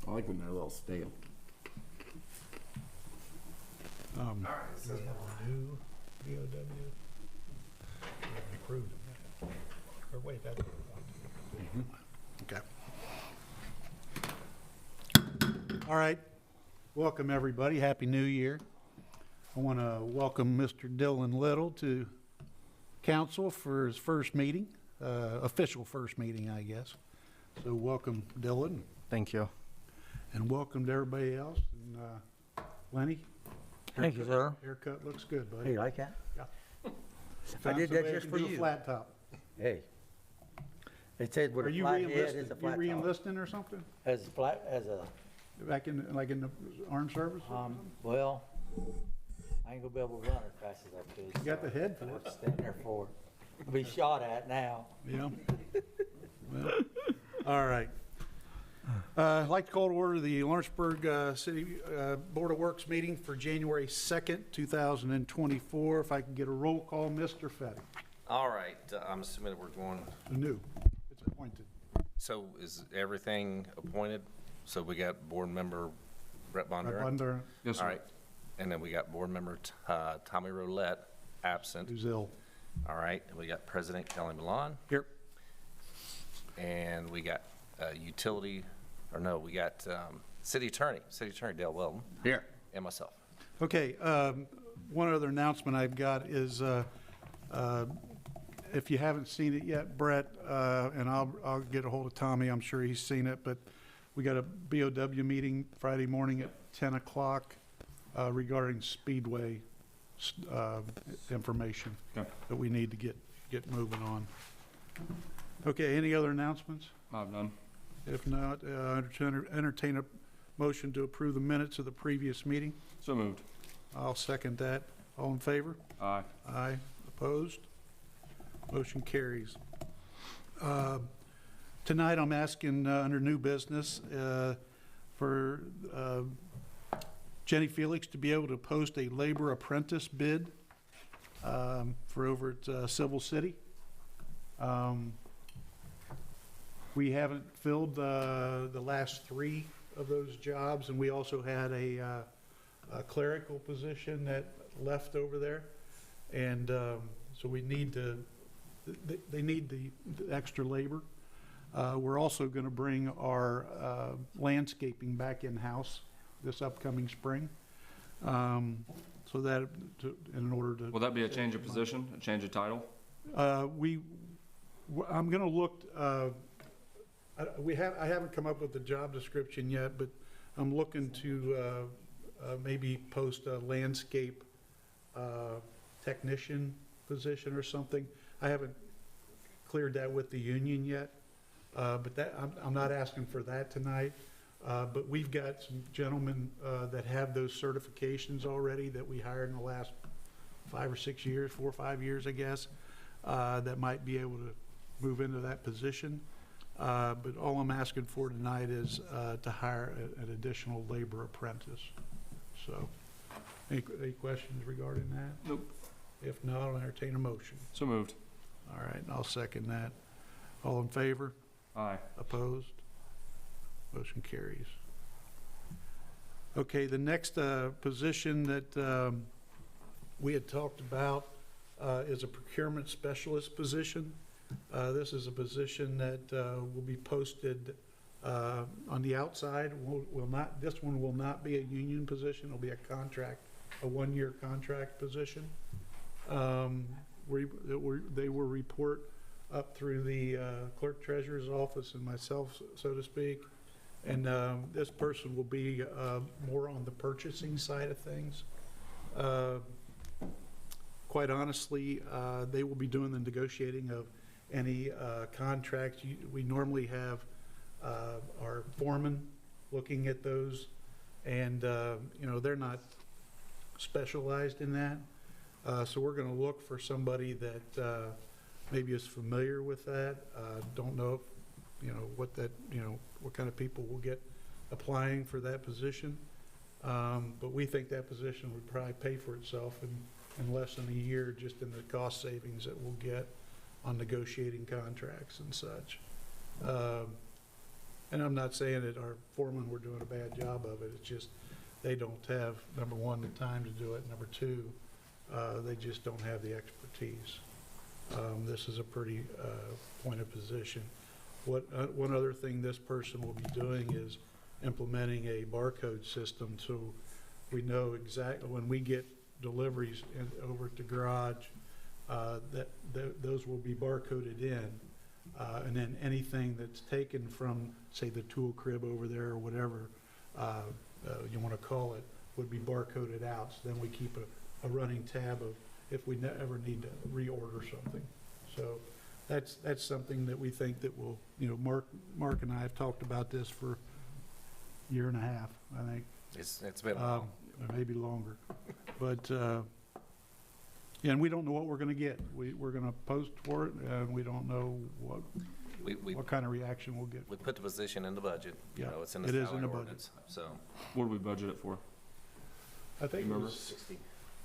I like when they're a little stale. All right, so new BOW. Approved them. Or wait, that's okay. All right. Welcome, everybody. Happy New Year. I want to welcome Mr. Dylan Little to council for his first meeting, official first meeting, I guess. So welcome, Dylan. Thank you. And welcome to everybody else. And Lenny. Thank you, sir. Haircut looks good, Hey, buddy. you like that? Yeah. I did that Somebody just can for do a you. flat top. Hey. It said with Are a you flat head, re-enlisting? it's a You flat top. re-enlisting or something? As flat as a, Back in, like in the armed service? well, I ain't gonna be able to run as fast as I could. You got the head for I'm it. standing there for it. I'll be shot at now. Yeah. Well, all right. I'd like to call to order the Lawrenceburg City Board of Works meeting for January 2nd, 2024. If I can get a roll call, Mr. Fetty. All right, I'm assuming that we're going, New. It's appointed. so is everything appointed? So we got board member Brett Bondurant? Under Yes, All right, and then we got board member Tommy Roulette, absent. who's ill. All right, and we got President Kelly Milan, Here. and we got we got City Attorney Dale Weldon, here. and myself. Okay, one other announcement I've got is, if you haven't seen it yet, Brett, and I'll get a hold of Tommy, I'm sure he's seen it, but we got a BOW meeting Friday morning at 10 o'clock regarding Speedway information Okay. that we need to get moving on. Okay, any other announcements? I have none. If not, entertain a motion to approve the minutes of the previous meeting. So moved. I'll second that. All in favor? Aye. Aye. Opposed? Motion carries. Tonight, I'm asking under new business for Jenny Felix to be able to post a labor apprentice bid for over at Civil City. We haven't filled the last 3 of those jobs, and we also had a clerical position that left over there. And so we need they need the extra labor. We're also going to bring our landscaping back in-house this upcoming spring. So that, in order to. Will that be a change of position, a change of title? I'm going to look, I haven't come up with the job description yet, but I'm looking to maybe post a landscape technician position or something. I haven't cleared that with the union yet, but that I'm not asking for that tonight. But we've got some gentlemen that have those certifications already that we hired in the last 5 or 6 years, 4 or 5 years, I guess, that might be able to move into that position. But all I'm asking for tonight is to hire an additional labor apprentice. So, any questions regarding that? Nope. If not, I'll entertain a motion. So moved. All right, and I'll second that. All in favor? Aye. Opposed? Motion carries. Okay, the next position that we had talked about is a procurement specialist position. This is a position that will be posted on the outside. This one will not be a union position. It'll be a contract, a 1-year contract position. They will report up through the clerk treasurer's office and myself, so to speak. And this person will be more on the purchasing side of things. Quite honestly, they will be doing the negotiating of any contracts. We normally have our foreman looking at those, and they're not specialized in that. So we're going to look for somebody that maybe is familiar with that. Don't know if, what kind of people will get applying for that position. But we think that position would probably pay for itself in less than a year, just in the cost savings that we'll get on negotiating contracts and such. And I'm not saying that our foremen were doing a bad job of it, it's just they don't have, number one, the time to do it, number two, they just don't have the expertise. This is a pretty pointed position. One other thing this person will be doing is implementing a barcode system, so we know exactly when we get deliveries over at the garage, those will be barcoded in. And then anything that's taken from, say, the tool crib over there or whatever you want to call it, would be barcoded out. So then we keep a running tab of if we ever need to reorder something. So that's something that we think that will, Mark and I have talked about this for a year and a half, I think. It's been long. Maybe longer. But, and we don't know what we're going to get. We're going to post for it, and we don't know what kind of reaction we'll get. We put the position in the budget, Yeah, it's in the it is in salary the budget. ordinance, so. What do we budget it for? I think it Remember? was 60.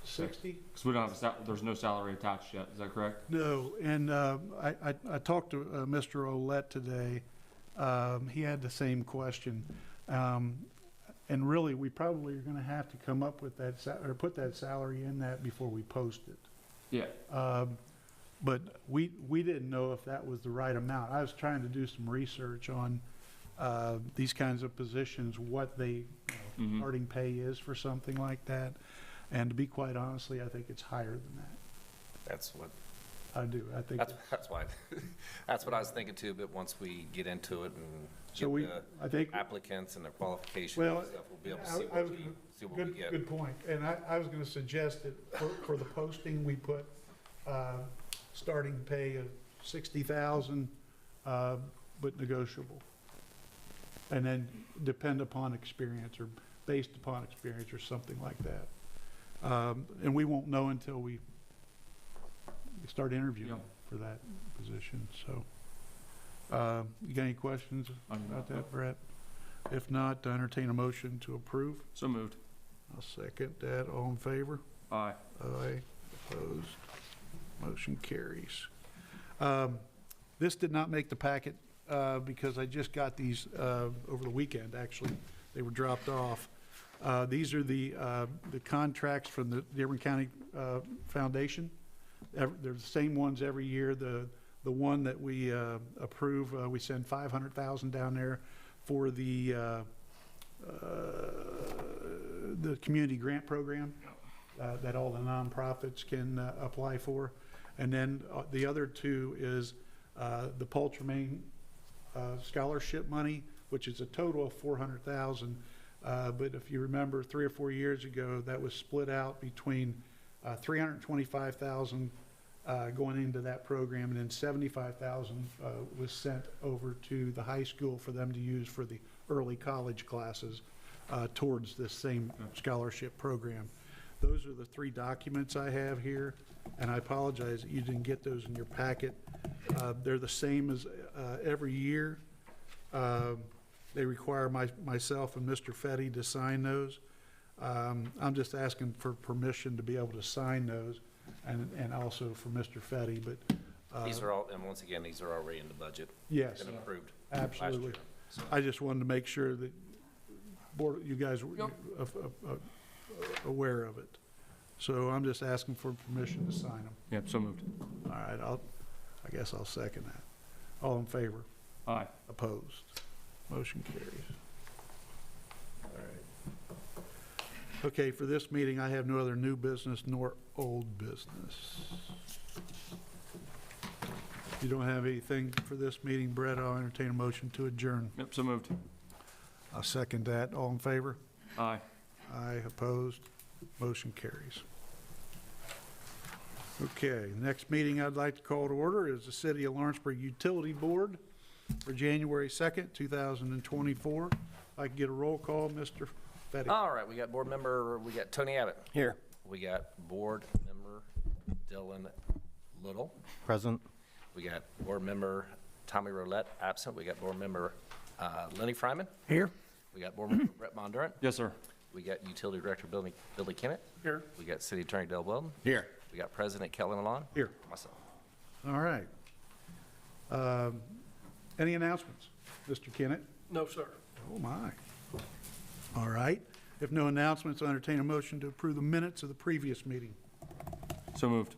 Because we don't have there's no salary attached yet, is that correct? No, and I talked to Mr. Olette today. He had the same question. And really, we probably are going to have to come up with that, or put that salary in that before we post it. Yeah. But we didn't know if that was the right amount. I was trying to do some research on these kinds of positions, what they starting pay is for something like that. And to be quite honestly, I think it's higher than that. That's what, I do. I think. that's why, that's what I was thinking too, but once we get into it and So get I think. the applicants and their qualifications Well, and stuff, we'll be able to see I what was we Good, get. good point. And I was gonna suggest that for the posting, we put, starting pay of 60,000, but negotiable. And then depend upon experience or based upon experience or something like that. And we won't know until we start interviewing Yeah. for that position, so. You got any questions about that, Brett? If not, entertain a motion to approve. So moved. I'll second that. All in favor? Aye. Aye. Opposed? Motion carries. This did not make the packet because I just got these over the weekend, actually. They were dropped off. These are the contracts from the Dearborn County Foundation. They're the same ones every year. The one that we approve, we send $500,000 down there for the community grant program that all the nonprofits can apply for. And then the other two is the Paul Tremaine scholarship money, which is a total of $400,000. But if you remember, 3 or 4 years ago, that was split out between $325,000 going into that program, and then $75,000 was sent over to the high school for them to use for the early college classes towards this same scholarship program. Those are the 3 documents I have here, and I apologize that you didn't get those in your packet. They're the same as every year. They require myself and Mr. Fetty to sign those. I'm just asking for permission to be able to sign those, and also for Mr. Fetty, but. These are all, and once again, these are already in the budget. Yes, Been approved last absolutely. year, so. I just wanted to make sure that you guys were Yep. aware of it. So I'm just asking for permission to sign them. Yep, so moved. All right, I guess I'll second that. All in favor? Aye. Opposed? Motion carries. All right. Okay, for this meeting, I have no other new business nor old business. If you don't have anything for this meeting, Brett, I'll entertain a motion to adjourn. Yep, so moved. I'll second that. All in favor? Aye. Aye. Opposed? Motion carries. Okay, next meeting I'd like to call to order is the City of Lawrenceburg Utility Board for January 2nd, 2024. I can get a roll call, Mr. Fetty. All right, we got board member, we got Tony Abbott. Here. We got board member Dylan Little. Present. We got board member Tommy Roulette, absent. We got board member Lenny Fryman. Here. We got board member Brett Bondurant. Yes, sir. We got utility director Billy Kennett. Here. We got city attorney Del Weldon. Here. We got president Kelly Malone. Here. Myself. All right. Any announcements? Mr. Kennett? No, sir. Oh, my. All right. If no announcements, I'll entertain a motion to approve the minutes of the previous meeting. So moved.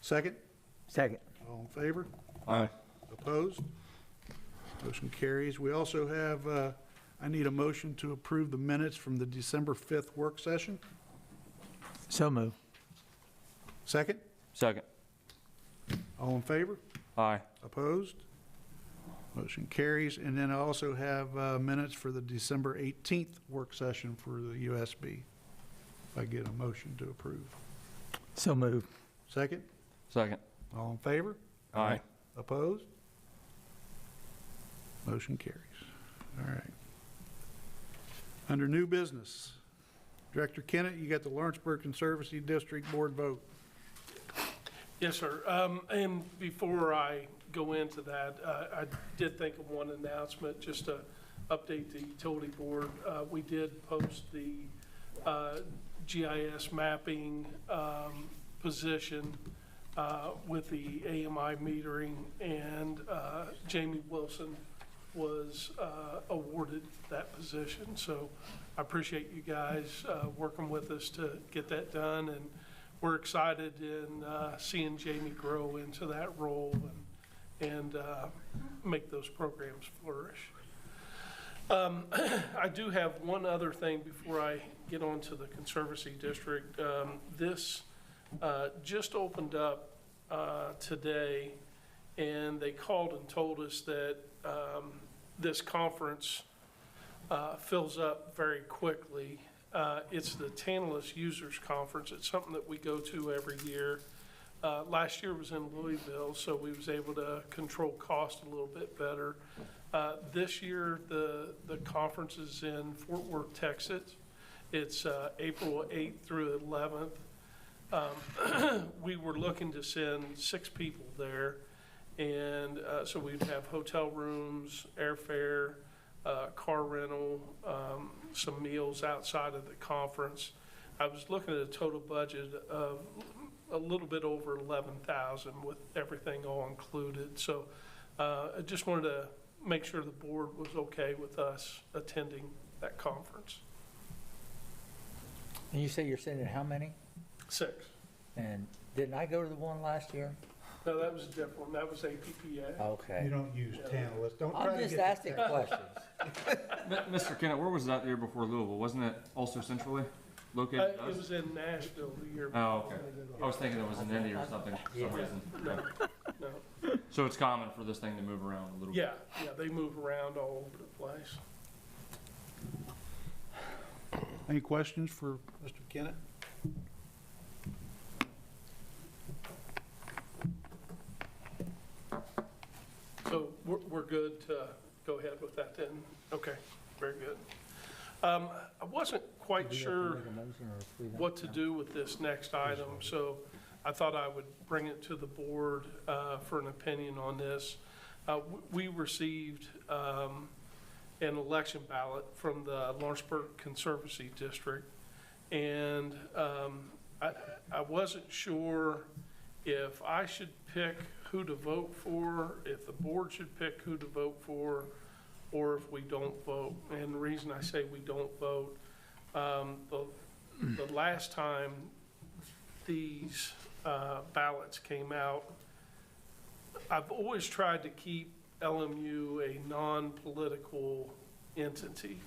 Second? Second. All in favor? Aye. Opposed? Motion carries. We also have, I need a motion to approve the minutes from the December 5th work session. So moved. Second? Second. All in favor? Aye. Opposed? Motion carries. And then I also have minutes for the December 18th work session for the USB. If I get a motion to approve. So moved. Second? Second. All in favor? Aye. Opposed? Motion carries. All right. Under new business, Director Kennett, you got the Lawrenceburg Conservancy District Board vote. Yes, sir. And before I go into that, I did think of one announcement, just to update the utility board. We did post the GIS mapping position with the AMI metering, and Jamie Wilson was awarded that position. So I appreciate you guys working with us to get that done, and we're excited in seeing Jamie grow into that role and make those programs flourish. I do have one other thing before I get on to the Conservancy District. This just opened up today, and they called and told us that this conference fills up very quickly. It's the Tantalus Users Conference. It's something that we go to every year. Last year was in Louisville, so we was able to control cost a little bit better. This year, the conference is in Fort Worth, Texas. It's April 8th through 11th. We were looking to send 6 people there, and so we'd have hotel rooms, airfare, car rental, some meals outside of the conference. I was looking at a total budget of a little bit over 11,000 with everything all included. So I just wanted to make sure the board was okay with us attending that conference. And you say you're sending how many? 6. And didn't I go to the one last year? No, that was a different one. That was APPA. Okay. You don't use Tantalus. Don't try I'm to just get asking questions. Mr. Kennett, where was that the year before Louisville? Wasn't it also centrally located? It was in Nashville the year Oh, before. okay. I was thinking it was in Indy or something for Yeah. some reason. No, no. So it's common for this thing to move around a little bit. Yeah, they move around all over the place. Any questions for Mr. Kennett? So we're good to go ahead with that then? Okay, very good. I wasn't quite Do we have to sure make a motion, or if we don't? what to do with this next item, so I thought I would bring it to the board for an opinion on this. We received an election ballot from the Lawrenceburg Conservancy District, and I wasn't sure if I should pick who to vote for, if the board should pick who to vote for, or if we don't vote. And the reason I say we don't vote, the last time these ballots came out, I've always tried to keep LMU a non-political entity.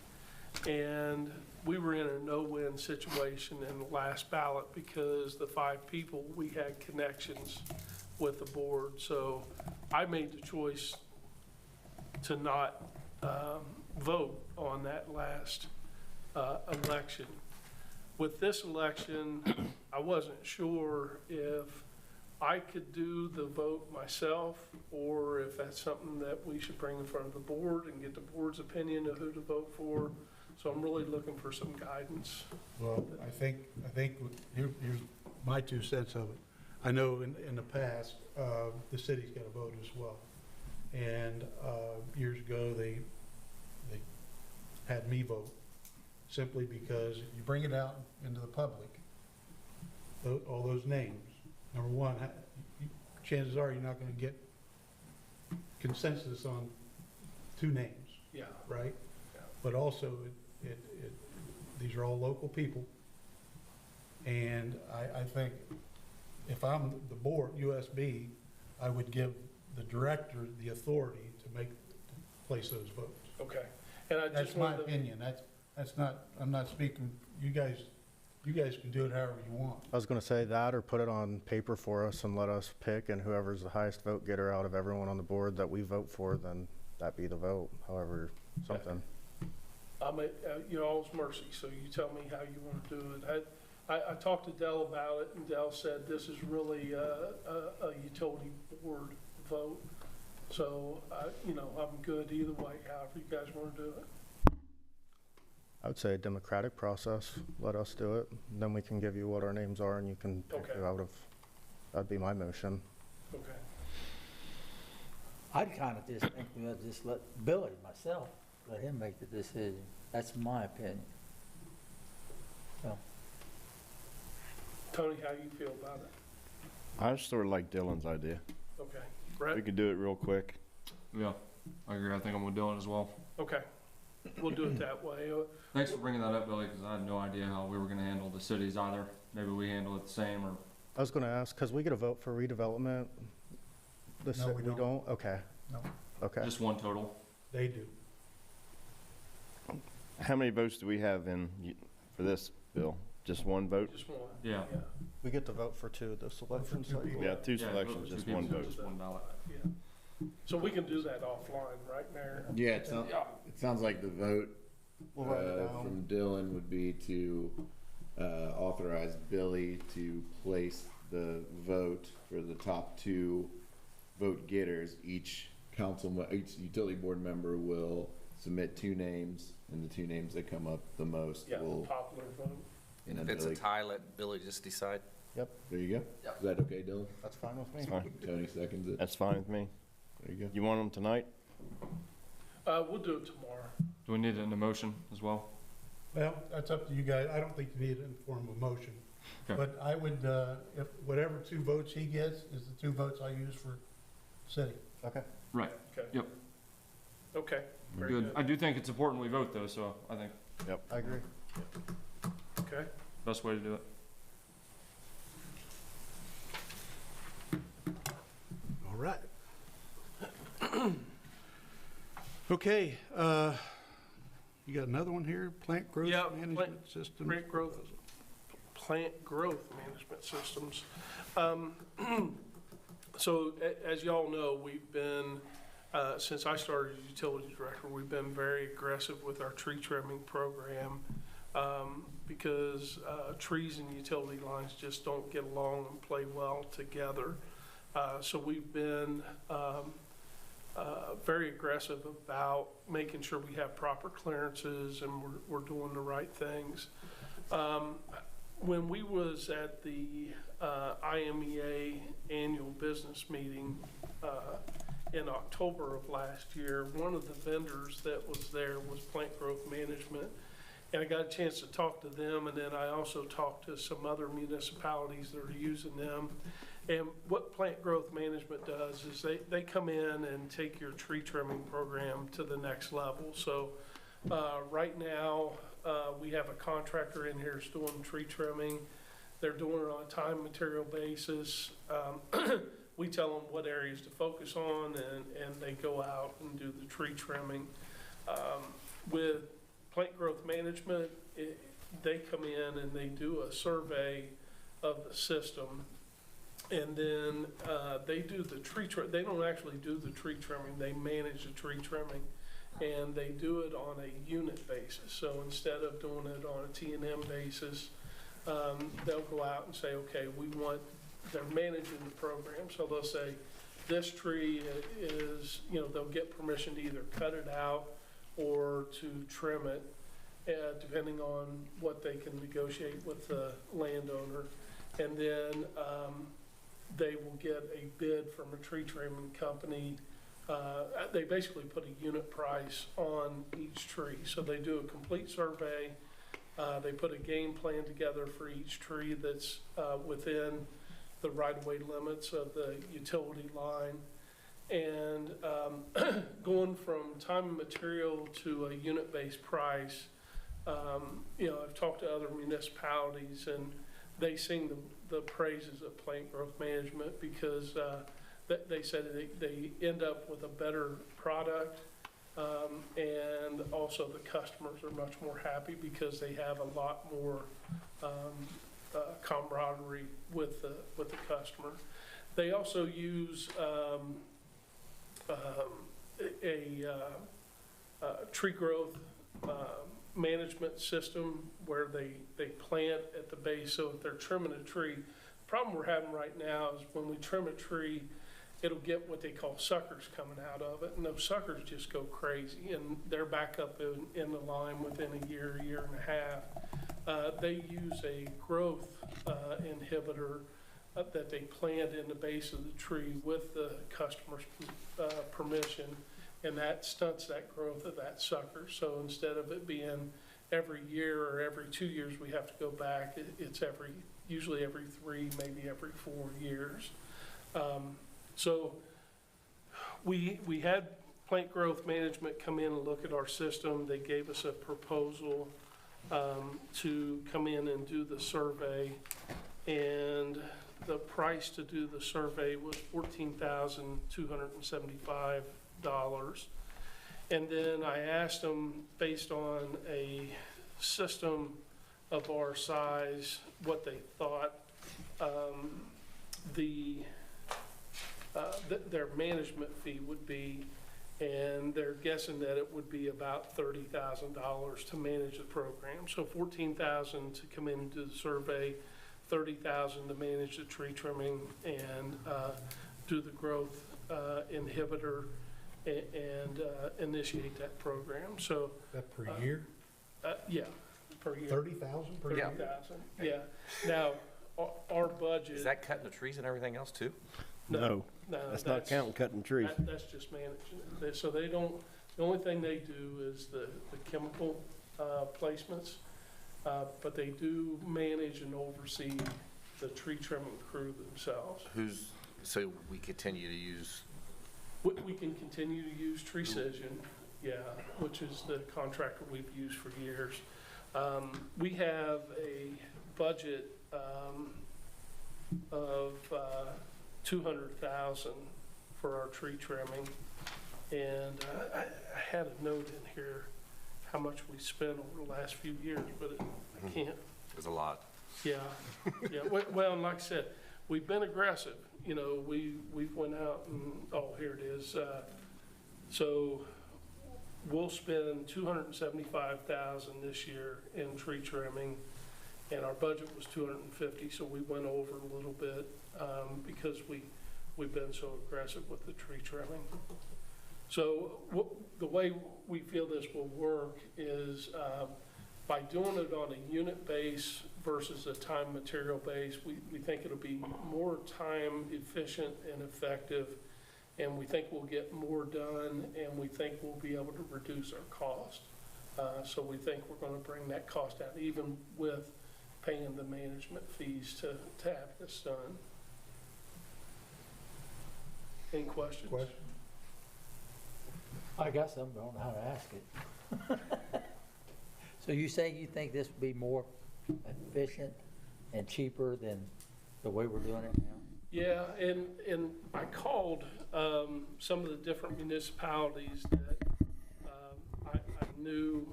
And we were in a no-win situation in the last ballot because the 5 people, we had connections with the board. So I made the choice to not vote on that last election. With this election, I wasn't sure if I could do the vote myself, or if that's something that we should bring in front of the board and get the board's opinion of who to vote for. So I'm really looking for some guidance. Well, I think here's my 2 cents of it. I know in the past, the city's got a vote as well. And years ago, they had me vote simply because if you bring it out into the public, all those names, number one, chances are you're not going to get consensus on 2 names. Yeah. right? But also, these are all local people. And I think if I'm the board, USB, I would give the director the authority to place those votes. Okay. And I That's just my wanted to, opinion. That's not, I'm not speaking, you guys can do it however you want. I was gonna say that, or put it on paper for us and let us pick, and whoever's the highest vote getter out of everyone on the board that we vote for, then that be the vote, however, something. I'm at your all's mercy, so you tell me how you want to do it. I talked to Dell about it, and Dell said this is really a utility board vote. So, I'm good either way, however you guys want to do it. I would say a democratic process, let us do it, then we can give you what our names are and you can pick Okay. who out of, that'd be my motion. Okay. I'd kind of just think we ought to just let Billy, myself, let him make the decision. That's my opinion. So, Tony, how you feel about it? I sort of like Dylan's idea. Okay. We Brett? could do it real quick. Yeah, I agree. I think I'm with Dylan as well. Okay. We'll do it that way. Thanks for bringing that up, Billy, because I had no idea how we were gonna handle the cities either. Maybe we handle it the same, or I was gonna ask, cause we get a vote for redevelopment. No, we don't. Okay. No. Okay. just one total. They do. How many votes do we have for this bill? Just one vote? Just one. Yeah. We get to vote for two of the selection two cycle. people. Yeah, two Yeah, selections, two just people, one vote. Just one ballot. Yeah. So we can do that offline, right, Mayor? Yeah, it sounds like the vote We'll write it down. from Dylan would be to authorize Billy to place the vote for the top two vote getters. Each utility board member will submit two names, and the two names that come up the most Yeah, the will. popular vote. And then if it's a Billy- tie, let Billy just decide. There you go. Is that okay, Dylan? That's fine with me. That's fine. Tony seconds it. That's fine with me. There you go. You want them tonight? We'll do it tomorrow. Do we need it in a motion as well? Well, that's up to you guys. I don't think you need it in form of motion. Okay. But I would, if whatever two votes he gets is the two votes I use for city. Okay. Right. Okay. Yep. Okay. Very Good. good. I do think it's important we vote though, so I think I agree. Okay. best way to do it. All right. Okay, you got another one here? Plant growth Yeah, management system? Plant growth management systems. So as y'all know, we've been, since I started as utility director, we've been very aggressive with our tree trimming program because trees and utility lines just don't get along and play well together. So we've been very aggressive about making sure we have proper clearances and we're doing the right things. When we was at the IMEA annual business meeting in October of last year, one of the vendors that was there was Plant Growth Management. And I got a chance to talk to them, and then I also talked to some other municipalities that are using them. And what Plant Growth Management does is they come in and take your tree trimming program to the next level. So right now, we have a contractor in here that's doing tree trimming. They're doing it on a time material basis. We tell them what areas to focus on, and they go out and do the tree trimming. With Plant Growth Management, they come in and they do a survey of the system. And then they do the tree they don't actually do the tree trimming, they manage the tree trimming. And they do it on a unit basis. So instead of doing it on a T&M basis, they'll go out and say, okay, they're managing the program. So they'll say, this tree is, they'll get permission to either cut it out or to trim it, depending on what they can negotiate with the landowner. And then they will get a bid from a tree trimming company. They basically put a unit price on each tree. So they do a complete survey. They put a game plan together for each tree that's within the right-of-way limits of the utility line. And going from time and material to a unit-based price, I've talked to other municipalities, and they sing the praises of plant growth management because they said they end up with a better product, and also the customers are much more happy because they have a lot more camaraderie with the customer. They also use a tree growth management system where they plant at the base. So if they're trimming a tree, the problem we're having right now is when we trim a tree, it'll get what they call suckers coming out of it, and those suckers just go crazy, and they're back up in the line within a year and a half. They use a growth inhibitor that they plant in the base of the tree with the customer's permission, and that stunts that growth of that sucker. So instead of it being every year or every 2 years we have to go back, it's usually every 3, maybe every 4 years. So we had plant growth management come in and look at our system. They gave us a proposal to come in and do the survey, and the price to do the survey was $14,275. And then I asked them, based on a system of our size, what they thought their management fee would be, and they're guessing that it would be about $30,000 to manage the program. So $14,000 to come in and do the survey, $30,000 to manage the tree trimming and do the growth inhibitor and initiate that program. So That per year? yeah, per year. 30,000 per year? 30,000, yeah. Now, our budget. Is that cutting the trees and everything else too? No, That's not counting cutting trees. That's just managing it. So they don't, the only thing they do is the chemical placements, but they do manage and oversee the tree trimming crew themselves. So we continue to use, We can continue to use Trecision, yeah, which is the contractor we've used for years. We have a budget of $200,000 for our tree trimming, and I had a note in here how much we spent over the last few years, but I can't. there's a lot. Yeah, yeah. Well, and like I said, we've been aggressive. We went out and, oh, here it is. So we'll spend $275,000 this year in tree trimming, and our budget was $250,000, so we went over a little bit because we've been so aggressive with the tree trimming. So the way we feel this will work is by doing it on a unit base versus a time material base, we think it'll be more time efficient and effective, and we think we'll get more done, and we think we'll be able to reduce our cost. So we think we're going to bring that cost down, even with paying the management fees to have this done. Any questions? I got some, but I don't know how to ask it. So you say you think this would be more efficient and cheaper than the way we're doing it now? Yeah, and I called some of the different municipalities that I knew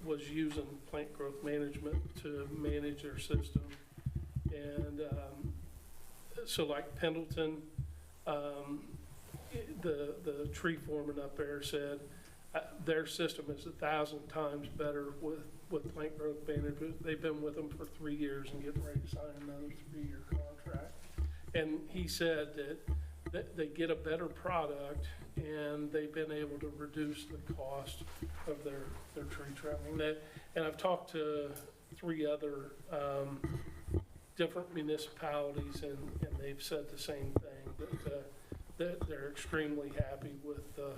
was using plant growth management to manage their system. And so like Pendleton, the tree foreman up there said their system is 1,000 times better with plant growth management. They've been with them for 3 years and getting ready to sign another 3-year contract. And he said that they get a better product, and they've been able to reduce the cost of their tree trimming. And I've talked to 3 other different municipalities, and they've said the same thing, that they're extremely happy with the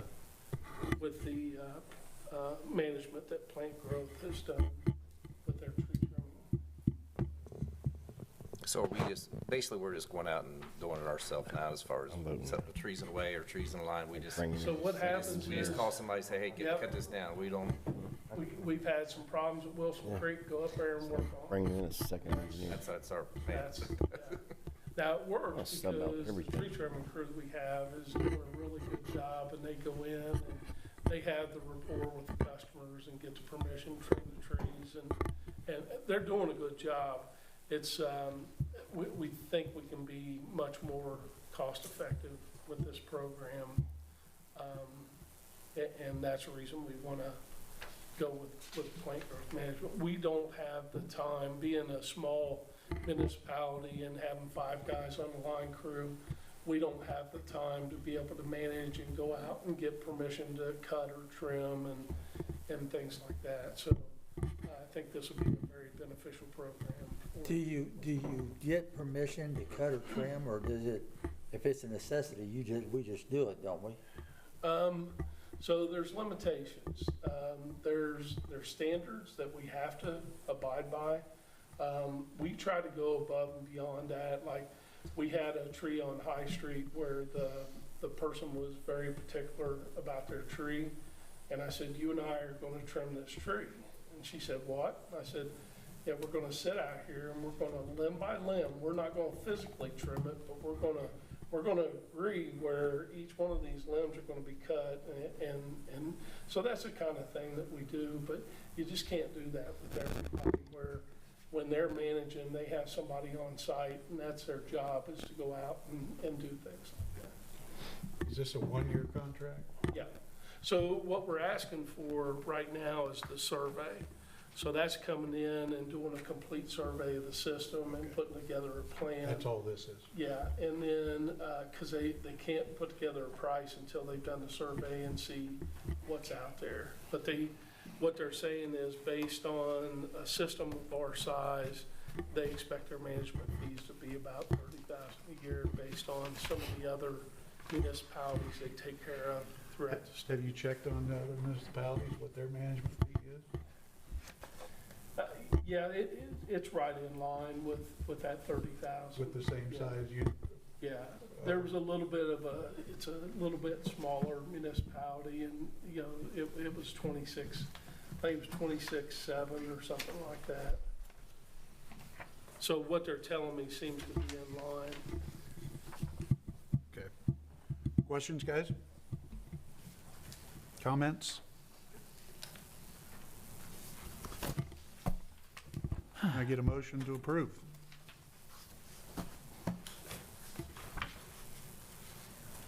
management that plant growth has done with their tree trimming. So So are we just, basically, we're just going out and doing it ourselves now as far as setting the trees in the way or trees in the line? We just, So what happens we is, just call somebody, say, hey, Yep. cut this down. We don't, we've had some problems at Wilson Creek, go up there and work on it. Bring in a second engineer. that's our plan. That's, yeah. Now, it works I'll sub out because the everything. tree trimming crew that we have is doing a really good job, and they go in and they have the rapport with the customers and get the permission to trim the trees, and they're doing a good job. It's, we think we can be much more cost-effective with this program. And that's the reason we want to go with plant growth management. We don't have the time, being a small municipality and having 5 guys on the line crew, we don't have the time to be able to manage and go out and get permission to cut or trim and things like that. So I think this will be a very beneficial program. Do you get permission to cut or trim, or does it, if it's a necessity, we just do it, don't we? So there's limitations. There's standards that we have to abide by. We try to go above and beyond that. Like, we had a tree on High Street where the person was very particular about their tree. And I said, you and I are gonna trim this tree. And she said, what? I said, yeah, we're gonna sit out here and we're gonna limb by limb. We're not gonna physically trim it, but we're gonna agree where each one of these limbs are gonna be cut. And so that's the kind of thing that we do, but you just can't do that with everybody, where when they're managing, they have somebody on site, and that's their job, is to go out and do things like that. Is this a one-year contract? Yeah. So what we're asking for right now is the survey. So that's coming in and doing a complete survey of the system and putting together a plan. That's all this is? Yeah, and then, because they can't put together a price until they've done the survey and see what's out there. But what they're saying is, based on a system of our size, they expect their management fees to be about $30,000 a year, based on some of the other municipalities they take care of throughout the state. Have you checked on the other municipalities, what their management fee is? Yeah, it's right in line with that 30,000. With the same Yeah. size unit? Yeah, there was a little bit of it's a little bit smaller municipality, and, you know, it was 26, I think it was 26.7 or something like that. So what they're telling me seems to be in line. Okay. Questions, guys? Comments? Can I get a motion to approve?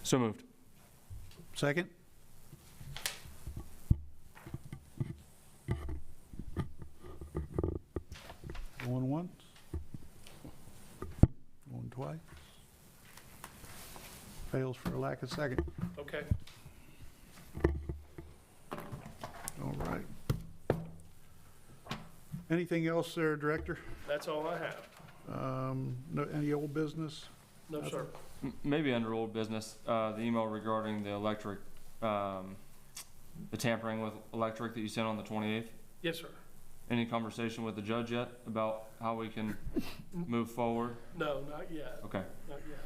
So moved. Second? Going once? Going twice? Fails for a lack of second. Okay. All right. Anything else there, Director? That's all I have. No, any old business? No, sir. Maybe under old business, the email regarding the electric, the tampering with electric that you sent on the 28th. Yes, sir. Any conversation with the judge yet about how we can move forward? No, not yet. Okay. Not yet.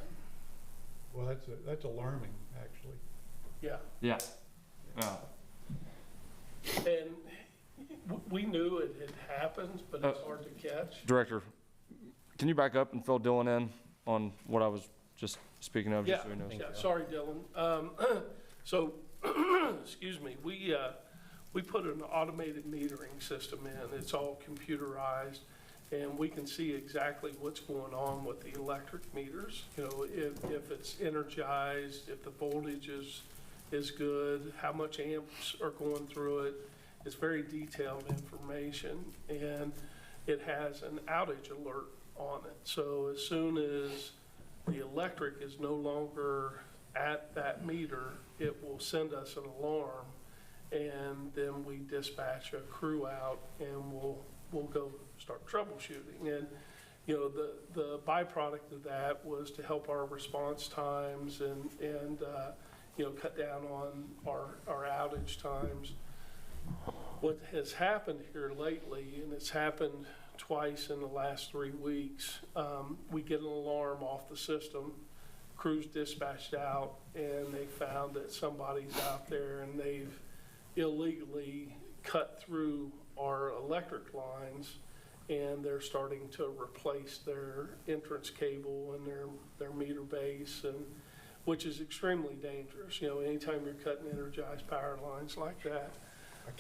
Well, that's alarming, actually. Yeah. Yeah. And we knew it had happened, but it's hard to catch. Director, can you back up and fill Dylan in on what I was just speaking of? Yeah, Just so he knows? yeah, sorry, Dylan. So, excuse me, we put an automated metering system in. It's all computerized, and we can see exactly what's going on with the electric meters. You know, if it's energized, if the voltage is good, how much amps are going through it. It's very detailed information, and it has an outage alert on it. So as soon as the electric is no longer at that meter, it will send us an alarm, and then we dispatch a crew out, and we'll go start troubleshooting. And, you know, the byproduct of that was to help our response times and you know, cut down on our outage times. What has happened here lately, and it's happened twice in the last 3 weeks. We get an alarm off the system, crews dispatched out, and they found that somebody's out there and they've illegally cut through our electric lines, and they're starting to replace their entrance cable and their meter base, and which is extremely dangerous. You know, anytime you're cutting energized power lines like that.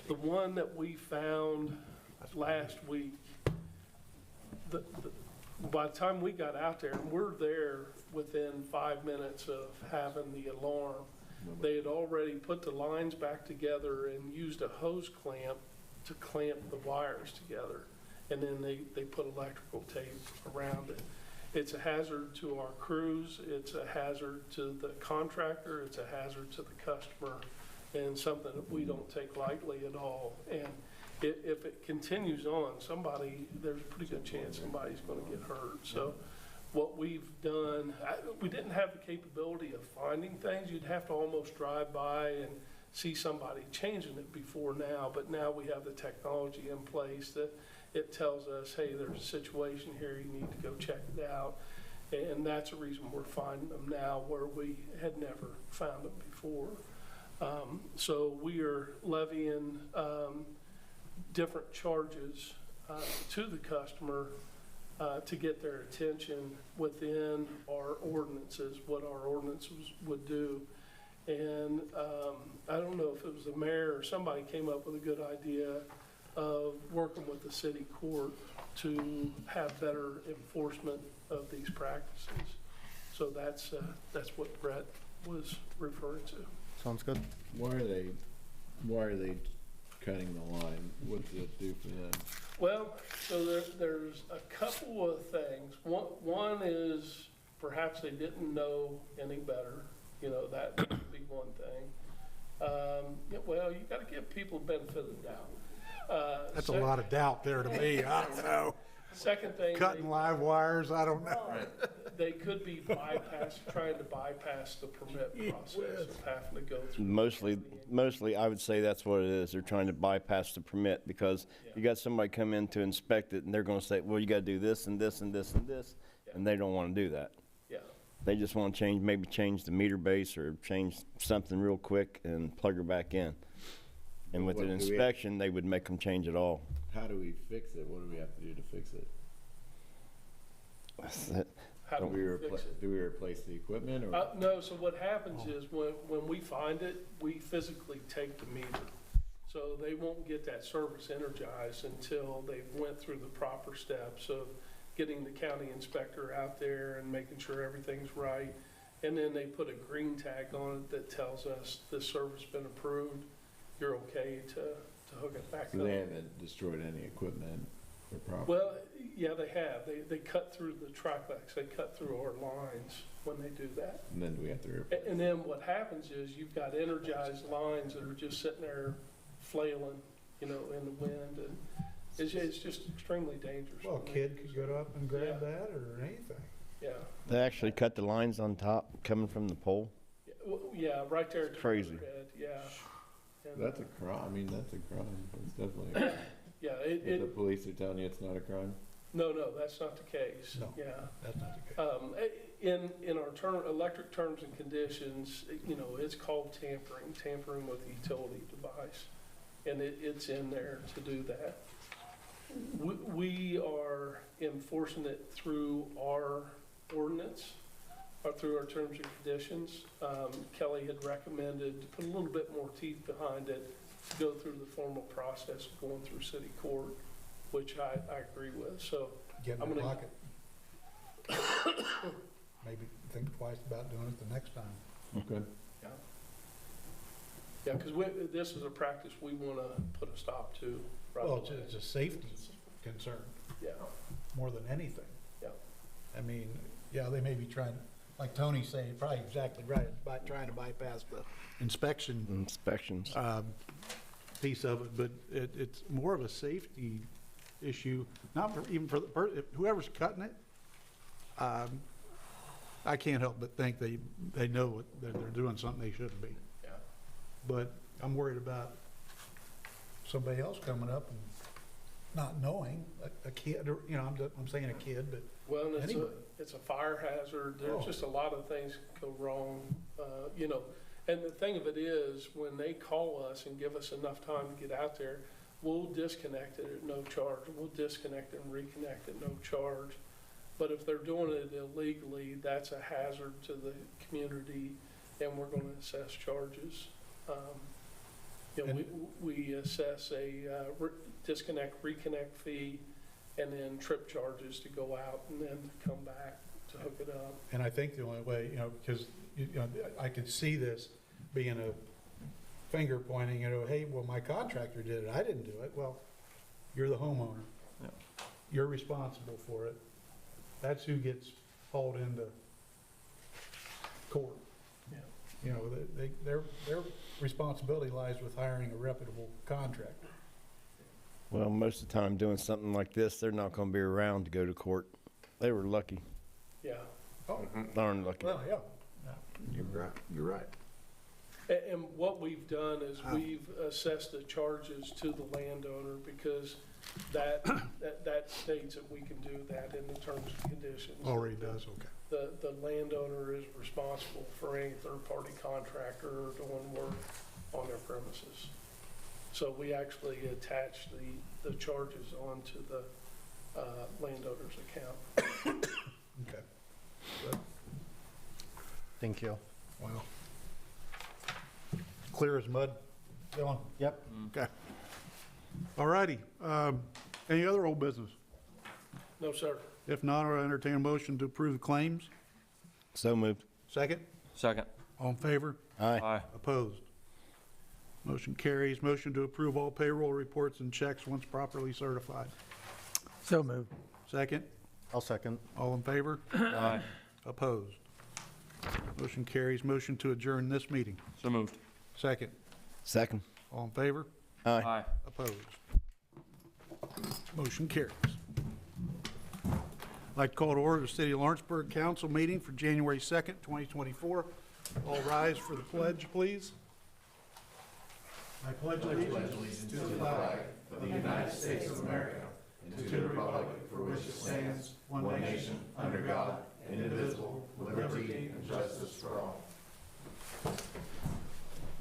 The one that we found last week, by the time we got out there, and we're there within 5 minutes of having the alarm, they had already put the lines back together and used a hose clamp to clamp the wires together. And then they put electrical tape around it. It's a hazard to our crews, it's a hazard to the contractor, it's a hazard to the customer, and something that we don't take lightly at all. And if it continues on, there's a pretty good chance somebody's gonna get hurt. So what we've done, we didn't have the capability of finding things. You'd have to almost drive by and see somebody changing it before now, but now we have the technology in place that it tells us, hey, there's a situation here, you need to go check it out. And that's the reason we're finding them now where we had never found them before. So we are levying different charges to the customer to get their attention within our ordinances, what our ordinances would do. And I don't know if it was the mayor or somebody came up with a good idea of working with the city court to have better enforcement of these practices. So that's what Brett was referring to. Sounds good. Why are they cutting the line? What does it do for them? Well, so there's a couple of things. One is perhaps they didn't know any better. You know, that would be one thing. Well, you got to give people the benefit of the doubt. That's a lot of doubt there to me. I don't know. Second thing, Cutting live wires, I don't know. they could be trying to bypass the permit process of having to go through. Mostly, I would say that's what it is. They're trying to bypass the permit because you got somebody come in to inspect it and they're gonna say, well, you gotta do this and this and this and this, and they don't wanna do that. Yeah. They just wanna maybe change the meter base or change something real quick and plug her back in. And with an inspection, they would make them change it all. How do we fix it? What do we have to do to fix it? How do we fix it? Do we replace the equipment or? No, so what happens is when we find it, we physically take the meter. So they won't get that service energized until they've went through the proper steps of getting the county inspector out there and making sure everything's right. And then they put a green tag on it that tells us this service been approved. You're okay to hook it back up. So they haven't destroyed any equipment or property? Well, yeah, they have. They cut through the triplex. They cut through our lines when they do that. And then do we have to replace? And then what happens is you've got energized lines that are just sitting there flailing, you know, in the wind, and it's just extremely dangerous. Well, a kid could go up and grab that or anything. Yeah. They actually cut the lines on top coming from the pole. Yeah, right there. At the Crazy. overhead, yeah. And, That's a crime. I mean, that's a crime. It's definitely a crime. yeah, If the police are telling you it's not a crime? no, that's not the case. No. Yeah. That's not the case. In our electric terms and conditions, you know, it's called tampering with a utility device, and it's in there to do that. We are enforcing it through our ordinance, or through our terms and conditions. Kelly had recommended to put a little bit more teeth behind it, to go through the formal process of going through city court, which I agree with. So Get in I'm your gonna- pocket. Maybe think twice about doing it the next time. Okay. Yeah, because this is a practice we want to put a stop to right Well, away. it's a safety concern Yeah, more than anything. yeah. I mean, yeah, they may be trying, like Tony's saying, probably exactly right, by trying to bypass the inspection Inspections. piece of it, but it's more of a safety issue, not even for whoever's cutting it. I can't help but think they know that they're doing something they shouldn't be. Yeah. But I'm worried about somebody else coming up and not knowing, a kid, or, you know, I'm saying a kid, but Well, and anyway. it's a fire hazard, there's Oh. just a lot of things go wrong, you know. And the thing of it is, when they call us and give us enough time to get out there, we'll disconnect it at no charge. We'll disconnect it and reconnect at no charge. But if they're doing it illegally, that's a hazard to the community, and we're gonna assess charges. You know, we assess a disconnect, reconnect fee, and then trip charges to go out and then to come back to hook it up. And I think the only way, you know, because, you know, I could see this being a finger pointing, you know, hey, well, my contractor did it, I didn't do it. Well, you're the homeowner. Yeah. You're responsible for it. That's who gets hauled into court. Yeah. You know, their responsibility lies with hiring a reputable contractor. Well, most of the time doing something like this, they're not gonna be around to go to court. They were lucky, Yeah. Oh, darn lucky. well, yeah. You're right. You're right. And what we've done is we've assessed the charges to the landowner because that states that we can do that in the terms and conditions. Already does, okay. The landowner is responsible for any third-party contractor doing work on their premises. So we actually attach the charges onto the landowner's account. Okay. Good. Thank you. Wow. Clear as mud, Dylan? Yep. Okay. All righty. Any other old business? No, sir. If not, I'll entertain a motion to approve the claims. So moved. Second? Second. All in favor? Aye. Aye. Opposed? Motion carries. Motion to approve all payroll reports and checks once properly certified. So moved. Second? I'll second. All in favor? Aye. Opposed? Motion carries. Motion to adjourn this meeting. So moved. Second? Second. All in favor? Aye. Aye. Opposed? Motion carries. I'd like to call to order the City of Lawrenceburg Council meeting for January 2nd, 2024. All rise for the pledge, please. I pledge allegiance to the flag of the United States of America and to the republic for which it stands, one nation, under God, indivisible, with liberty and justice for all.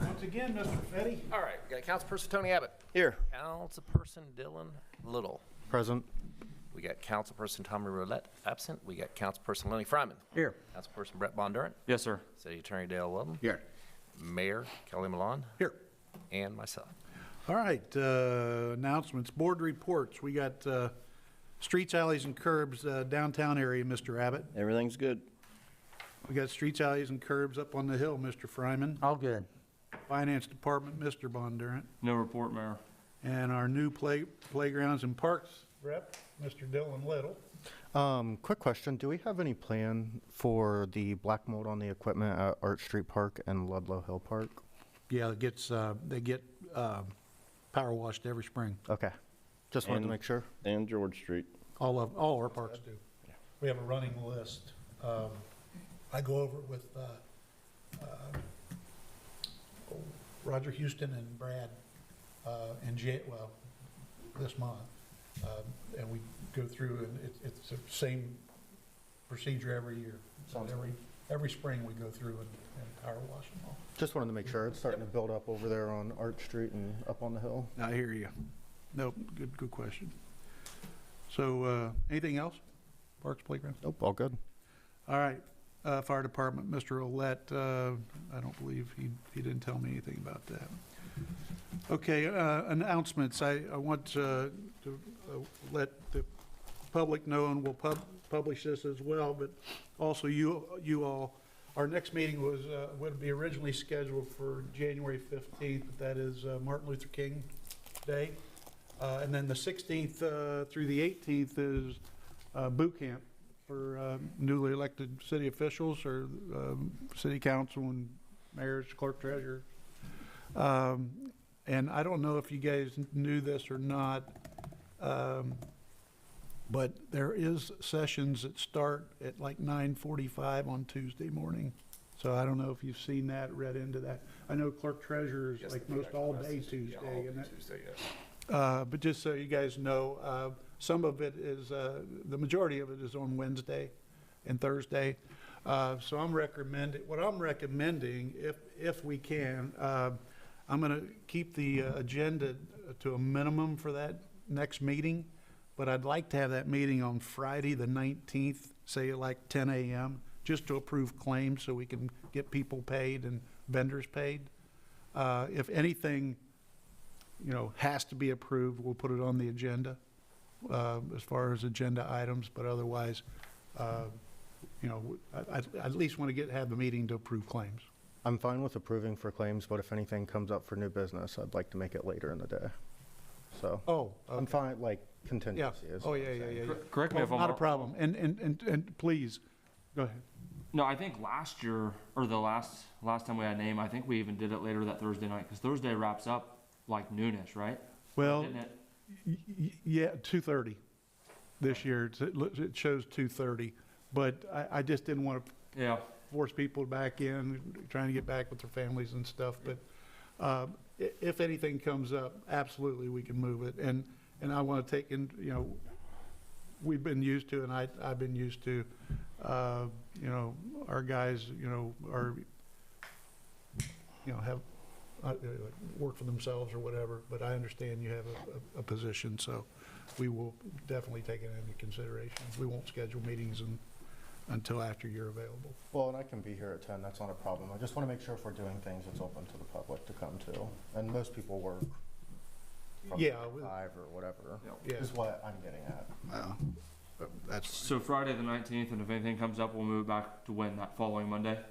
Once again, Mr. Fetty. All right, we got Councilperson Tony Abbott. Here. Councilperson Dylan Little. Present. We got Councilperson Tommy Roulette absent. We got Councilperson Lenny Fryman. Here. Councilperson Brett Bondurant. Yes, sir. City Attorney Dale Weldon. Here. Mayor Kelly Malone. Here. And myself. All right, announcements, board reports. We got streets, alleys, and curbs, downtown area, Mr. Abbott. Everything's good. We got streets, alleys, and curbs up on the hill, Mr. Fryman. All good. Finance Department, Mr. Bondurant. No report, Mayor. And our new playgrounds and parks rep, Mr. Dylan Little. Quick question. Do we have any plan for the black mold on the equipment at Arch Street Park and Ludlow Hill Park? Yeah, they get power washed every spring. Okay. Just wanted to And- make sure. And George Street. All our parks do. We have a running list. I go over it with Roger Houston and Brad this month. And we go through, and it's the same procedure every year. So every spring we go through and power wash them all. Just wanted to make sure. It's starting to build up over there on Arch Street and up on the hill. I hear you. Nope, good question. So, anything else? Parks, playgrounds? Nope, all good. All right, Fire Department, Mr. Olet, I don't believe he didn't tell me anything about that. Okay, announcements. I want to let the public know, and we'll publish this as well, but also you all, our next meeting would be originally scheduled for January 15th, but that is Martin Luther King Day. And then the 16th through the 18th is boot camp for newly elected city officials or city council and mayors, clerk, treasurer. And I don't know if you guys knew this or not, but there is sessions that start at like 9:45 on Tuesday morning. So I don't know if you've seen that, read into that. I know clerk treasurer is like most all day Tuesday. And that, Tuesday, yes. But just so you guys know, some of it is, the majority of it is on Wednesday and Thursday. So what I'm recommending, if we can, I'm going to keep the agenda to a minimum for that next meeting, but I'd like to have that meeting on Friday, the 19th, say at like 10 a.m., just to approve claims so we can get people paid and vendors paid. If anything, has to be approved, we'll put it on the agenda as far as agenda items, but otherwise, I at least want to have the meeting to approve claims. I'm fine with approving for claims, but if anything comes up for new business, I'd like to make it later in the day. So, Oh, I'm okay. fine, like Yeah. contingency is. Oh, what yeah, I'm yeah, saying. yeah, yeah. Correct me if I'm Not a wrong. problem. And please, go ahead. No, I think last year, or the last time we had a name, I think we even did it later that Thursday night, because Thursday wraps up like noonish, right? Well, Didn't it? yeah, 2:30 this year. It shows 2:30, but I just didn't want to Yeah. force people back in, trying to get back with their families and stuff. But if anything comes up, absolutely, we can move it. And I want to take in, we've been used to, and I've been used to, our guys, have work for themselves or whatever. But I understand you have a position, so we will definitely take it into consideration. We won't schedule meetings until after you're available. Well, and I can be here at 10, that's not a problem. I just want to make sure if we're doing things, it's open to the public to come to. And most people work from Yeah, 5 or whatever, Yeah. is what I'm getting at. That's, So Friday the 19th, and if anything comes up, we'll move back to when, that following Monday?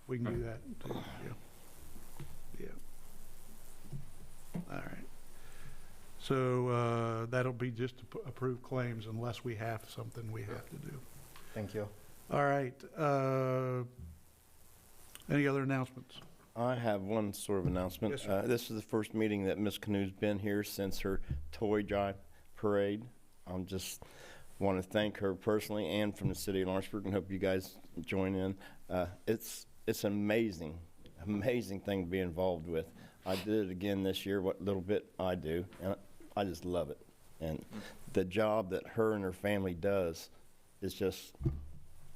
we can do that, too. Yeah. All right. So that'll be just to approve claims unless we have something we have to do. Thank you. All right. Any other announcements? I have one sort of announcement. Yes, sir. This is the first meeting that Ms. Canoe's been here since her toy drive parade. I'm just want to thank her personally and from the city of Lawrenceburg, and hope you guys join in. It's an amazing thing to be involved with. I did it again this year, what little bit I do, and I just love it. And the job that her and her family does is just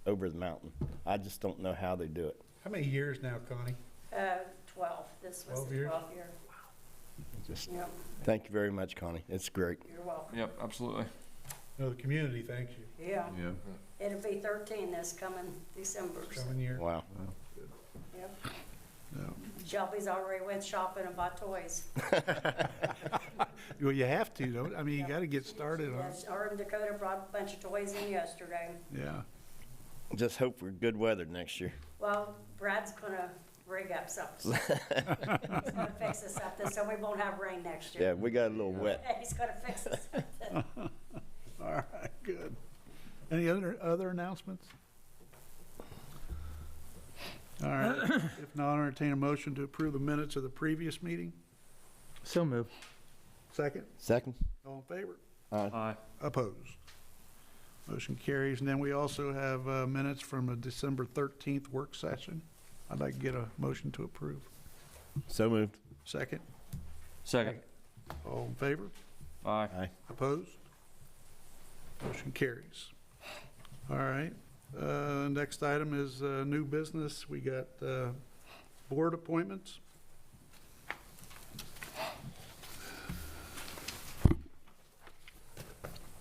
over the mountain. I just don't know how they do it. How many years now, Connie? 12. This was 12 the years? 12th year. Just Yep, thank you very much, Connie. It's great. you're welcome. Yep, absolutely. No, the community thanks you. Yeah, Yeah. it'll be 13 this coming December. So, Coming year. Wow. yep. No. Shelby's already went shopping and bought toys. Well, you have to, don't, I mean, you got to get started on it. Yes, Art and Dakota brought a bunch of toys in yesterday. Yeah. Just hope for good weather next year. Well, Brad's gonna rig up something. He's gonna fix us something so we won't have rain next Yeah, year. we got a little wet. He's gonna fix us something. All right, good. Any other announcements? All right, if not, I'll entertain a motion to approve the minutes of the previous meeting. So moved. Second, Second? all in favor? Aye. Opposed? Motion carries. And then we also have minutes from a December 13th work session. I'd like to get a motion to approve. So moved. Second, Second. all in favor? Aye. Aye. Opposed? Motion carries. All right. Next item is new business. We got board appointments.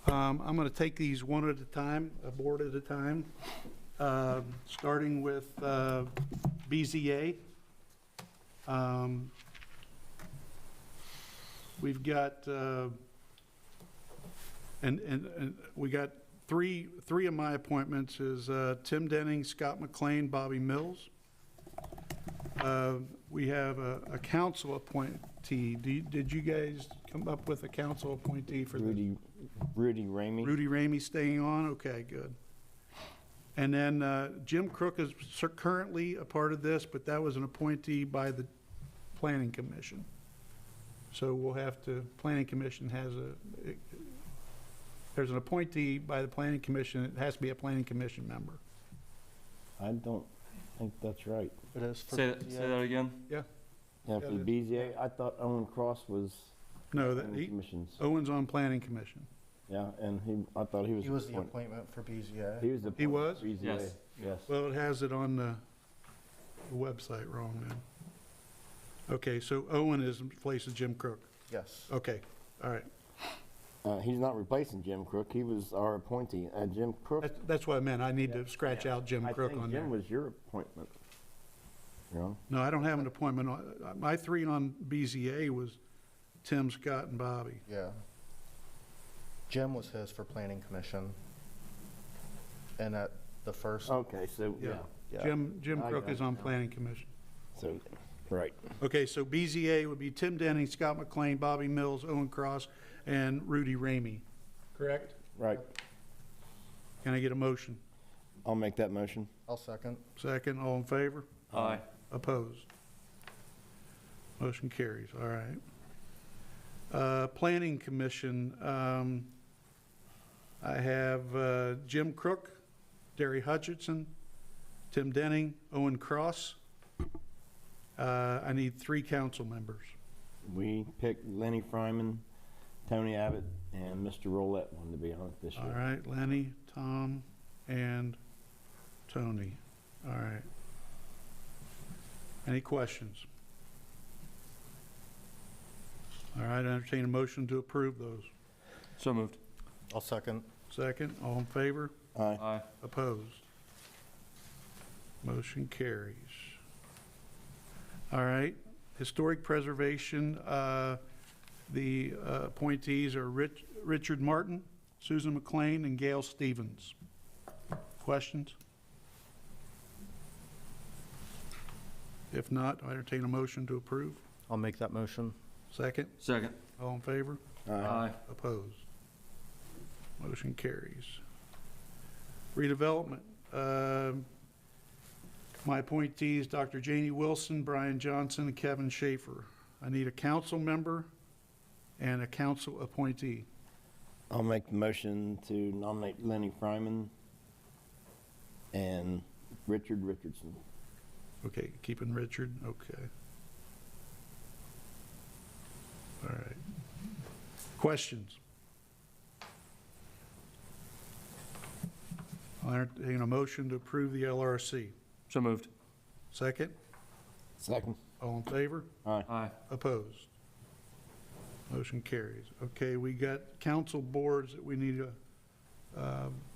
I'm going to take these one at a time, a board at a time, starting with BZA. We've got, and we got three of my appointments is Tim Denning, Scott McLean, Bobby Mills. We have a council appointee. Did you guys come up with a council appointee for this? Rudy Ramey. Rudy Ramey staying on? Okay, good. And then Jim Crook is currently a part of this, but that was an appointee by the Planning Commission. So we'll have to, Planning Commission has there's an appointee by the Planning Commission. It has to be a Planning Commission member. I don't think that's right. It is for Say that again? Yeah, for the BZA, I thought Owen Cross was, No, that, Planning Commissions. Owen's on Planning Commission. Yeah, and I thought he was. He was the appointed. appointment for BZA. He was the. He was? BZA, Yes. Yes. Well, it has it on the website wrong then. Okay, so Owen is in place of Jim Crook. Yes. Okay, all right. He's not replacing Jim Crook. He was our appointee. Jim Crook. That's what I meant. I need to scratch out Jim Crook on I think there. Jim was your appointment. You know? No, I don't have an appointment on, my three on BZA was Tim, Scott, and Bobby. Yeah. Jim was his for Planning Commission. And at the first, Okay, so, Yeah. yeah. Jim I Crook got is it on now. Planning Commission. So, right. Okay, so BZA would be Tim Denning, Scott McLean, Bobby Mills, Owen Cross, and Rudy Ramey, correct? Right. Can I get a motion? I'll make that motion. I'll second. Second, all in favor? Aye. Opposed? Motion carries, all right. Planning Commission, I have Jim Crook, Derry Hutchinson, Tim Denning, Owen Cross. I need 3 council members. We picked Lenny Fryman, Tony Abbott, and Mr. Roulette wanted to be on it this All year. right, Lenny, Tom, and Tony. All right. Any questions? All right, I entertain a motion to approve those. So moved. I'll second. Second, all in favor? Aye. Aye. Opposed? Motion carries. All right, Historic Preservation, the appointees are Richard Martin, Susan McLean, and Gail Stevens. Questions? If not, I entertain a motion to approve. I'll make that motion. Second, Second. all in favor? Aye. Opposed? Motion carries. Redevelopment. My appointees, Dr. Janie Wilson, Brian Johnson, and Kevin Schaefer. I need a council member and a council appointee. I'll make the motion to nominate Lenny Fryman and Richard Richardson. Okay, keeping Richard, okay. All right. Questions? I'll entertain a motion to approve the LRC. So moved. Second, Second. all in favor? Aye. Opposed? Motion carries. Okay, we got council boards that we need to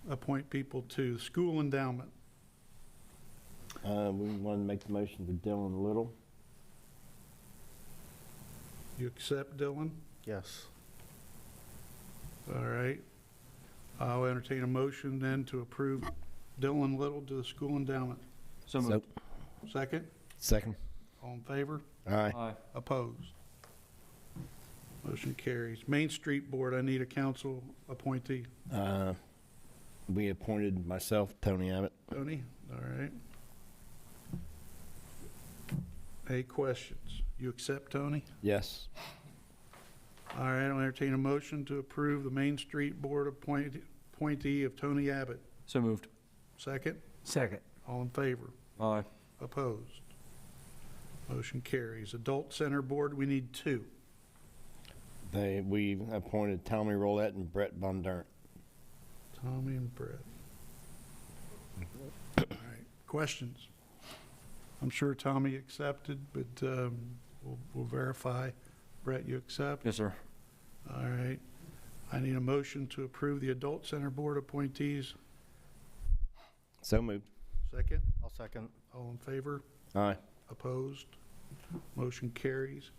appoint people to. School endowment. We want to make the motion for Dylan Little. You accept, Dylan? Yes. All right. I'll entertain a motion then to approve Dylan Little to the school endowment. So moved. Second, Second. all in favor? Aye. Aye. Opposed? Motion carries. Main Street Board, I need a council appointee. We appointed myself, Tony Abbott. Tony, all right. Any questions? You accept, Tony? Yes. All right, I'll entertain a motion to approve the Main Street Board appointee of Tony Abbott. So moved. Second, Second. all in favor? Aye. Opposed? Motion carries. Adult Center Board, we need 2. We appointed Tommy Roulette and Brett Von Durnt. Tommy and Brett. All right, questions? I'm sure Tommy accepted, but we'll verify. Brett, you accept? Yes, sir. All right. I need a motion to approve the Adult Center Board appointees. So moved. Second, I'll second. all in favor? Aye. Opposed? Motion carries.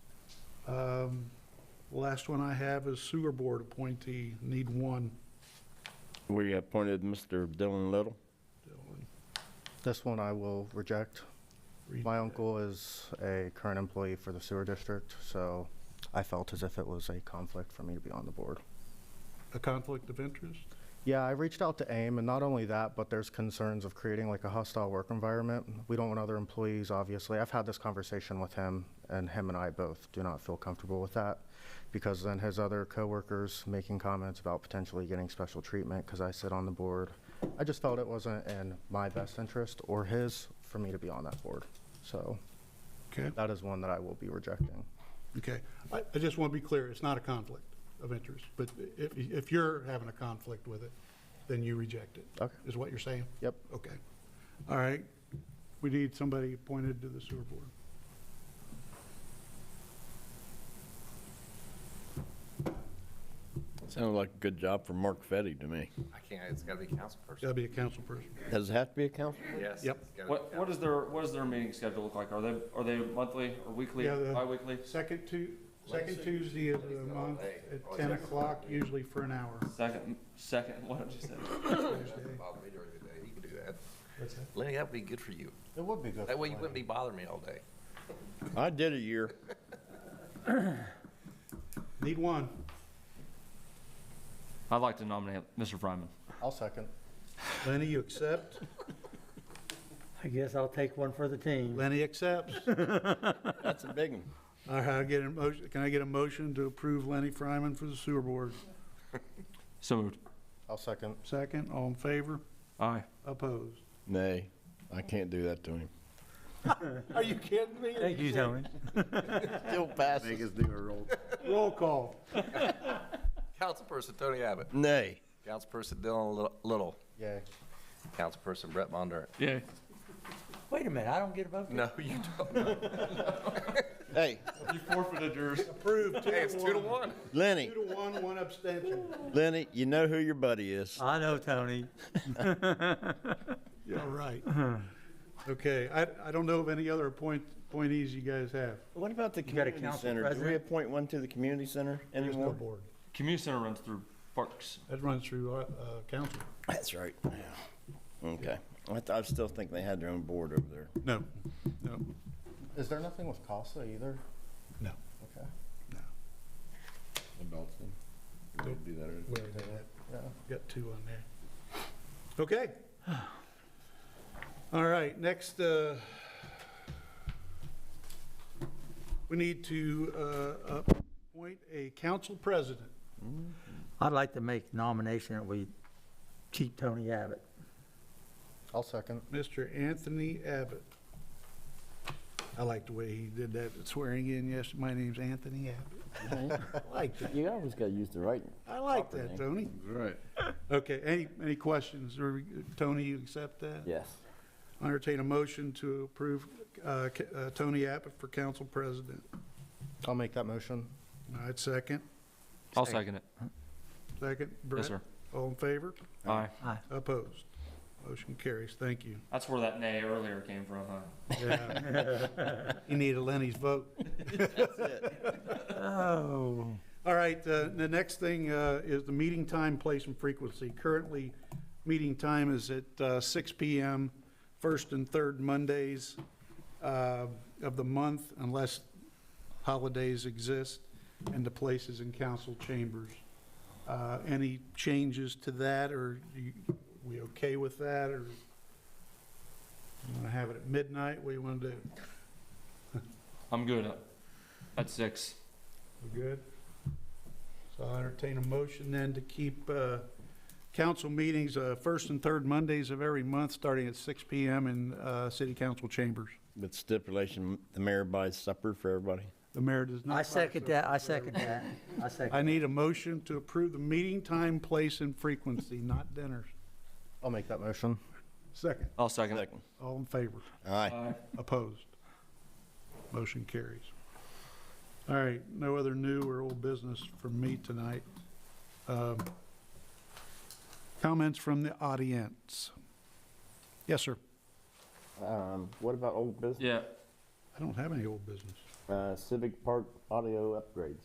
Last one I have is Sewer Board appointee. Need 1. We appointed Mr. Dylan Little. Dylan. This one I will reject. My uncle is a current employee for the sewer district, so I felt as if it was a conflict for me to be on the board. A conflict of interest? Yeah, I reached out to AIM, and not only that, but there's concerns of creating like a hostile work environment. We don't want other employees, obviously. I've had this conversation with him, and him and I both do not feel comfortable with that, because then his other coworkers making comments about potentially getting special treatment because I sit on the board. I just felt it wasn't in my best interest or his for me to be on that board. So Okay. that is one that I will be rejecting. Okay, I just want to be clear, it's not a conflict of interest, but if you're having a conflict with it, then you reject it. Okay. Is what you're saying? Yep. Okay. All right. We need somebody appointed to the sewer board. Sounded like a good job for Mark Fetty to me. I can't, it's gotta be a council Got person. to be a council person. Does it have to be a council? Yes. Yep. it's gotta be What does their meeting schedule look like? Are they monthly or weekly, Yeah, bi-weekly? Second Tuesday of the month at 10 o'clock, usually for an hour. Second, what did you say? Doesn't bother me during the day. You can do that. What's that? Lenny, that'd be good for you. It would be good. That way you wouldn't be bothering me all day. I did a year. Need one. I'd like to nominate Mr. Fryman. I'll second. Lenny, you accept? I guess I'll take one for the team. Lenny accepts. That's a big one. All right, can I get a motion to approve Lenny Fryman for the sewer board? So moved. I'll second. Second, all in favor? Aye. Opposed? Nay, I can't do that to him. Are you kidding me? Thank you, Tony. Still passes. Make us do a roll. Roll call. Councilperson Tony Abbott. Nay. Councilperson Dylan Little. Yay. Councilperson Brett Bondurant. Yay. Wait a minute, I don't get a vote? No, you don't. Hey, You forfeited yours. Approved, Hey, it's 2-1. Lenny, 2-1, one abstention. Lenny, you know who your buddy is. I know, Tony. All right. Okay, I don't know of any other appointees you guys have. What about the You got a community council center? Do we president? appoint one to the community center There's no anymore? board. Community center runs through Parks. That runs through council. That's right. Yeah. Okay. I still think they had their own board over there. No, no, Is there nothing with CASA either? no, Okay. no. Adults, Nope. do that. We already had that. Yeah. Got 2 on there. Okay. All right, next, we need to appoint a council president. I'd like to make nomination that we keep Tony Abbott. I'll second. Mr. Anthony Abbott. I like the way he did that swearing in. Yes, my name's Anthony Abbott. I like that. You always gotta use the right. I like proper that, name. Tony. Right. Okay, any questions? Tony, you accept that? Yes. I entertain a motion to approve Tony Abbott for council president. I'll make that motion. All right, second. I'll second it. Second, Brett? Yes, sir. All in favor? Aye. Opposed? Motion carries. Thank you. That's where that nay earlier came from, huh? Yeah. You need a Lenny's vote. Oh. All right, the next thing is the meeting time, place, and frequency. Currently, meeting time is at 6 PM, first and third Mondays of the month, unless holidays exist, and the place is in council chambers. Any changes to that, or we okay with that, or you want to have it at midnight? What do you want to do? I'm good at 6. We good? So I'll entertain a motion then to keep council meetings first and third Mondays of every month, starting at 6 PM in city council chambers. With stipulation, the mayor buys supper for everybody. The mayor does not. I second that, I second that. I I second. need a motion to approve the meeting time, place, and frequency, not dinners. I'll make that motion. Second. I'll second it. Second. All in favor? Aye. Opposed? Motion carries. All right, no other new or old business from me tonight. Comments from the audience? Yes, sir. What about old business? Yeah. I don't have any old business. Civic Park audio upgrades.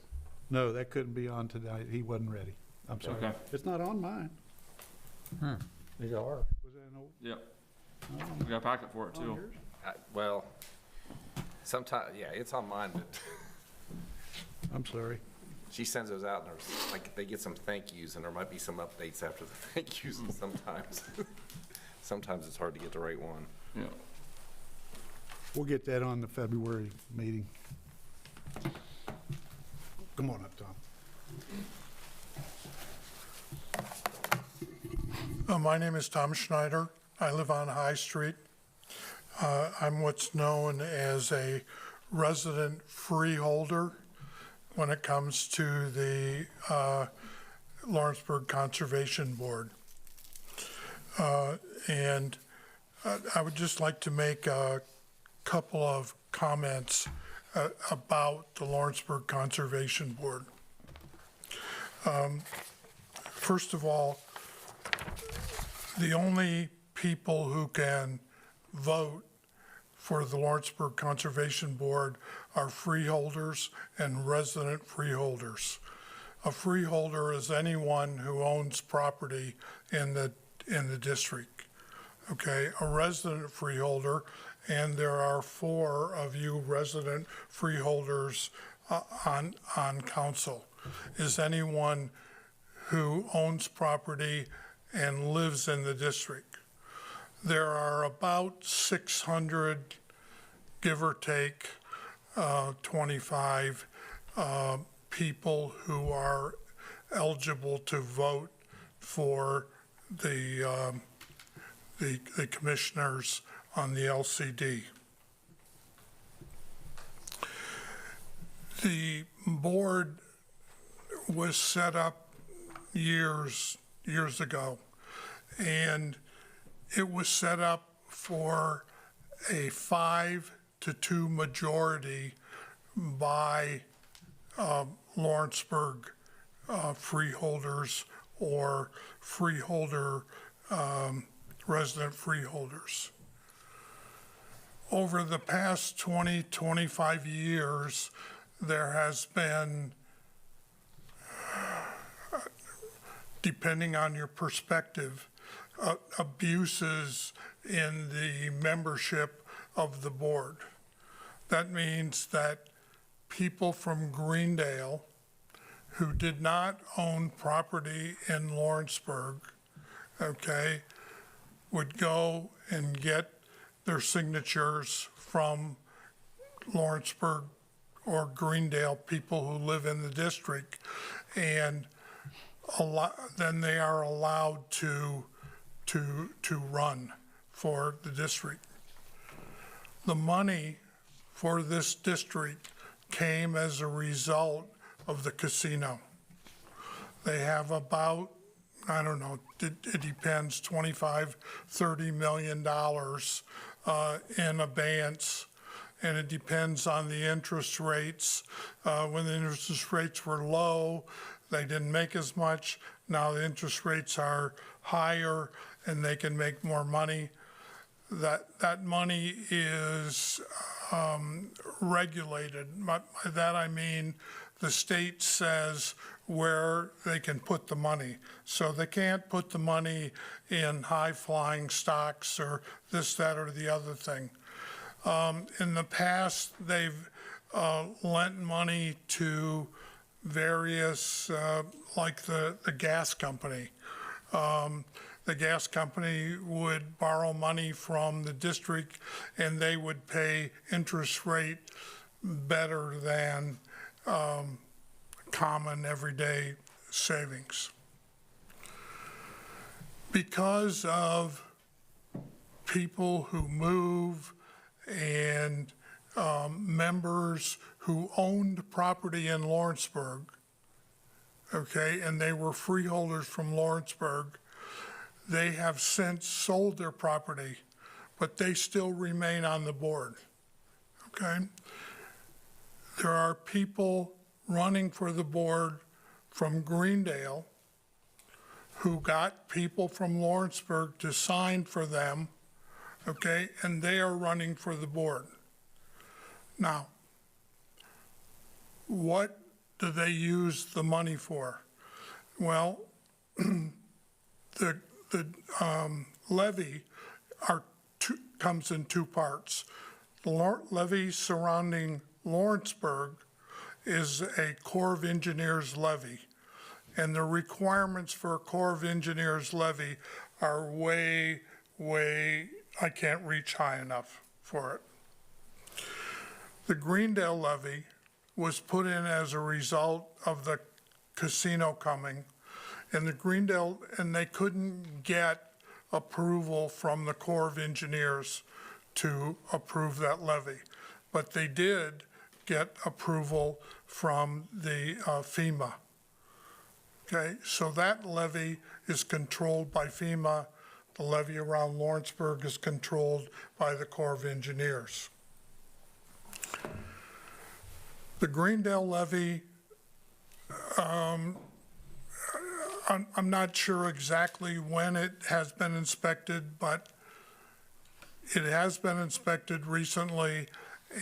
No, that couldn't be on tonight. He wasn't ready. I'm sorry. Okay. It's not on mine. These are. Was that an old? Yep. Oh, We got a packet for it on too. yours? Well, sometime, yeah, it's on mine, but I'm sorry. she sends those out and there's, like, they get some thank yous and there might be some updates after the thank yous and sometimes it's hard to get the right one. Yeah. We'll get that on the February meeting. Come on up, Tom. My name is Tom Schneider. I live on High Street. I'm what's known as a resident freeholder. when it comes to the Lawrenceburg Conservation Board. And I would just like to make a couple of comments about the Lawrenceburg Conservation Board. First of all, the only people who can vote for the Lawrenceburg Conservation Board are freeholders and resident freeholders. A freeholder is anyone who owns property in the district. Okay, a resident freeholder, and there are 4 of you resident freeholders on council, is anyone who owns property and lives in the district. There are about 600, give or take, 25 people who are eligible to vote for the commissioners on the LCD. The board was set up years ago, and it was set up for a 5-2 majority by Lawrenceburg freeholders or freeholder resident freeholders. Over the past 20-25 years, there has been, depending on your perspective, abuses in the membership of the board. That means that people from Greendale who did not own property in Lawrenceburg, okay, would go and get their signatures from Lawrenceburg or Greendale people who live in the district, and then they are allowed to run for the district. The money for this district came as a result of the casino. They have about, I don't know, it depends, $25-30 million in abeyance, and it depends on the interest rates. When the interest rates were low, they didn't make as much. Now the interest rates are higher and they can make more money. That money is regulated. By that I mean the state says where they can put the money. So they can't put the money in high-flying stocks or this, that, or the other thing. In the past, they've lent money to various, like the gas company. The gas company would borrow money from the district and they would pay interest rate better than common everyday savings. Because of people who move and members who owned property in Lawrenceburg, okay, and they were freeholders from Lawrenceburg, they have since sold their property, but they still remain on the board, okay? There are people running for the board from Greendale who got people from Lawrenceburg to sign for them, okay, and they are running for the board. Now, what do they use the money for? Well, the levy comes in 2 parts. The levy surrounding Lawrenceburg is a Corps of Engineers levy, and the requirements for a Corps of Engineers levy are way, I can't reach high enough for it. The Greendale levy was put in as a result of the casino coming, and they couldn't get approval from the Corps of Engineers to approve that levy. But they did get approval from the FEMA. Okay, so that levy is controlled by FEMA. The levy around Lawrenceburg is controlled by the Corps of Engineers. The Greendale levy, I'm not sure exactly when it has been inspected, but it has been inspected recently,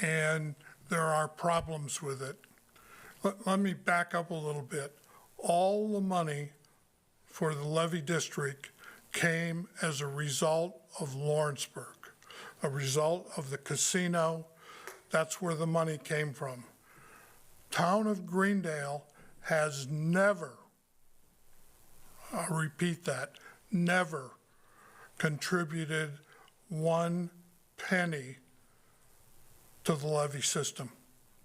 and there are problems with it. Let me back up a little bit. All the money for the levy district came as a result of Lawrenceburg, a result of the casino. That's where the money came from. Town of Greendale has never, I'll repeat that, never contributed 1 penny to the levy system.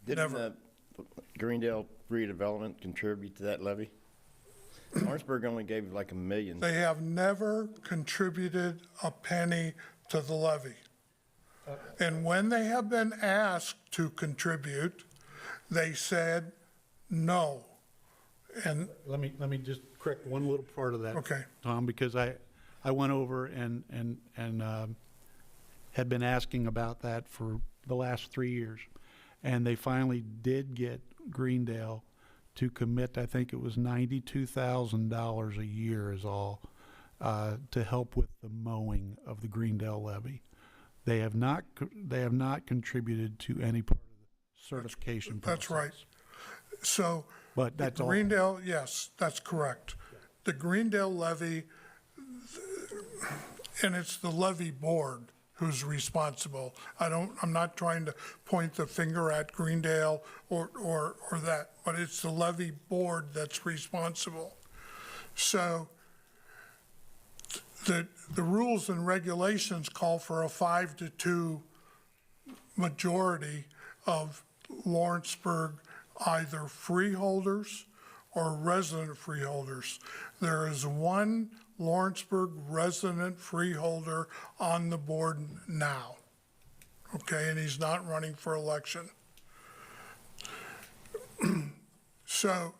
Didn't Never. Greendale redevelopment contribute to that levy? Lawrenceburg only gave like $1 million. They have never contributed a penny to the levy. And when they have been asked to contribute, they said no. And, Let me just correct one little part of that. Okay. Tom, because I went over and had been asking about that for the last 3 years. And they finally did get Greendale to commit, I think it was $92,000 a year is all, to help with the mowing of the Greendale levy. They have not contributed to any part of the certification process. that's right. So, But that's all. Greendale, yes, that's correct. The Greendale levy, and it's the levy board who's responsible. I'm not trying to point the finger at Greendale or that, but it's the levy board that's responsible. So the rules and regulations call for a 5-2 majority of Lawrenceburg either freeholders or resident freeholders. There is one Lawrenceburg resident freeholder on the board now, okay, and he's not running for election. So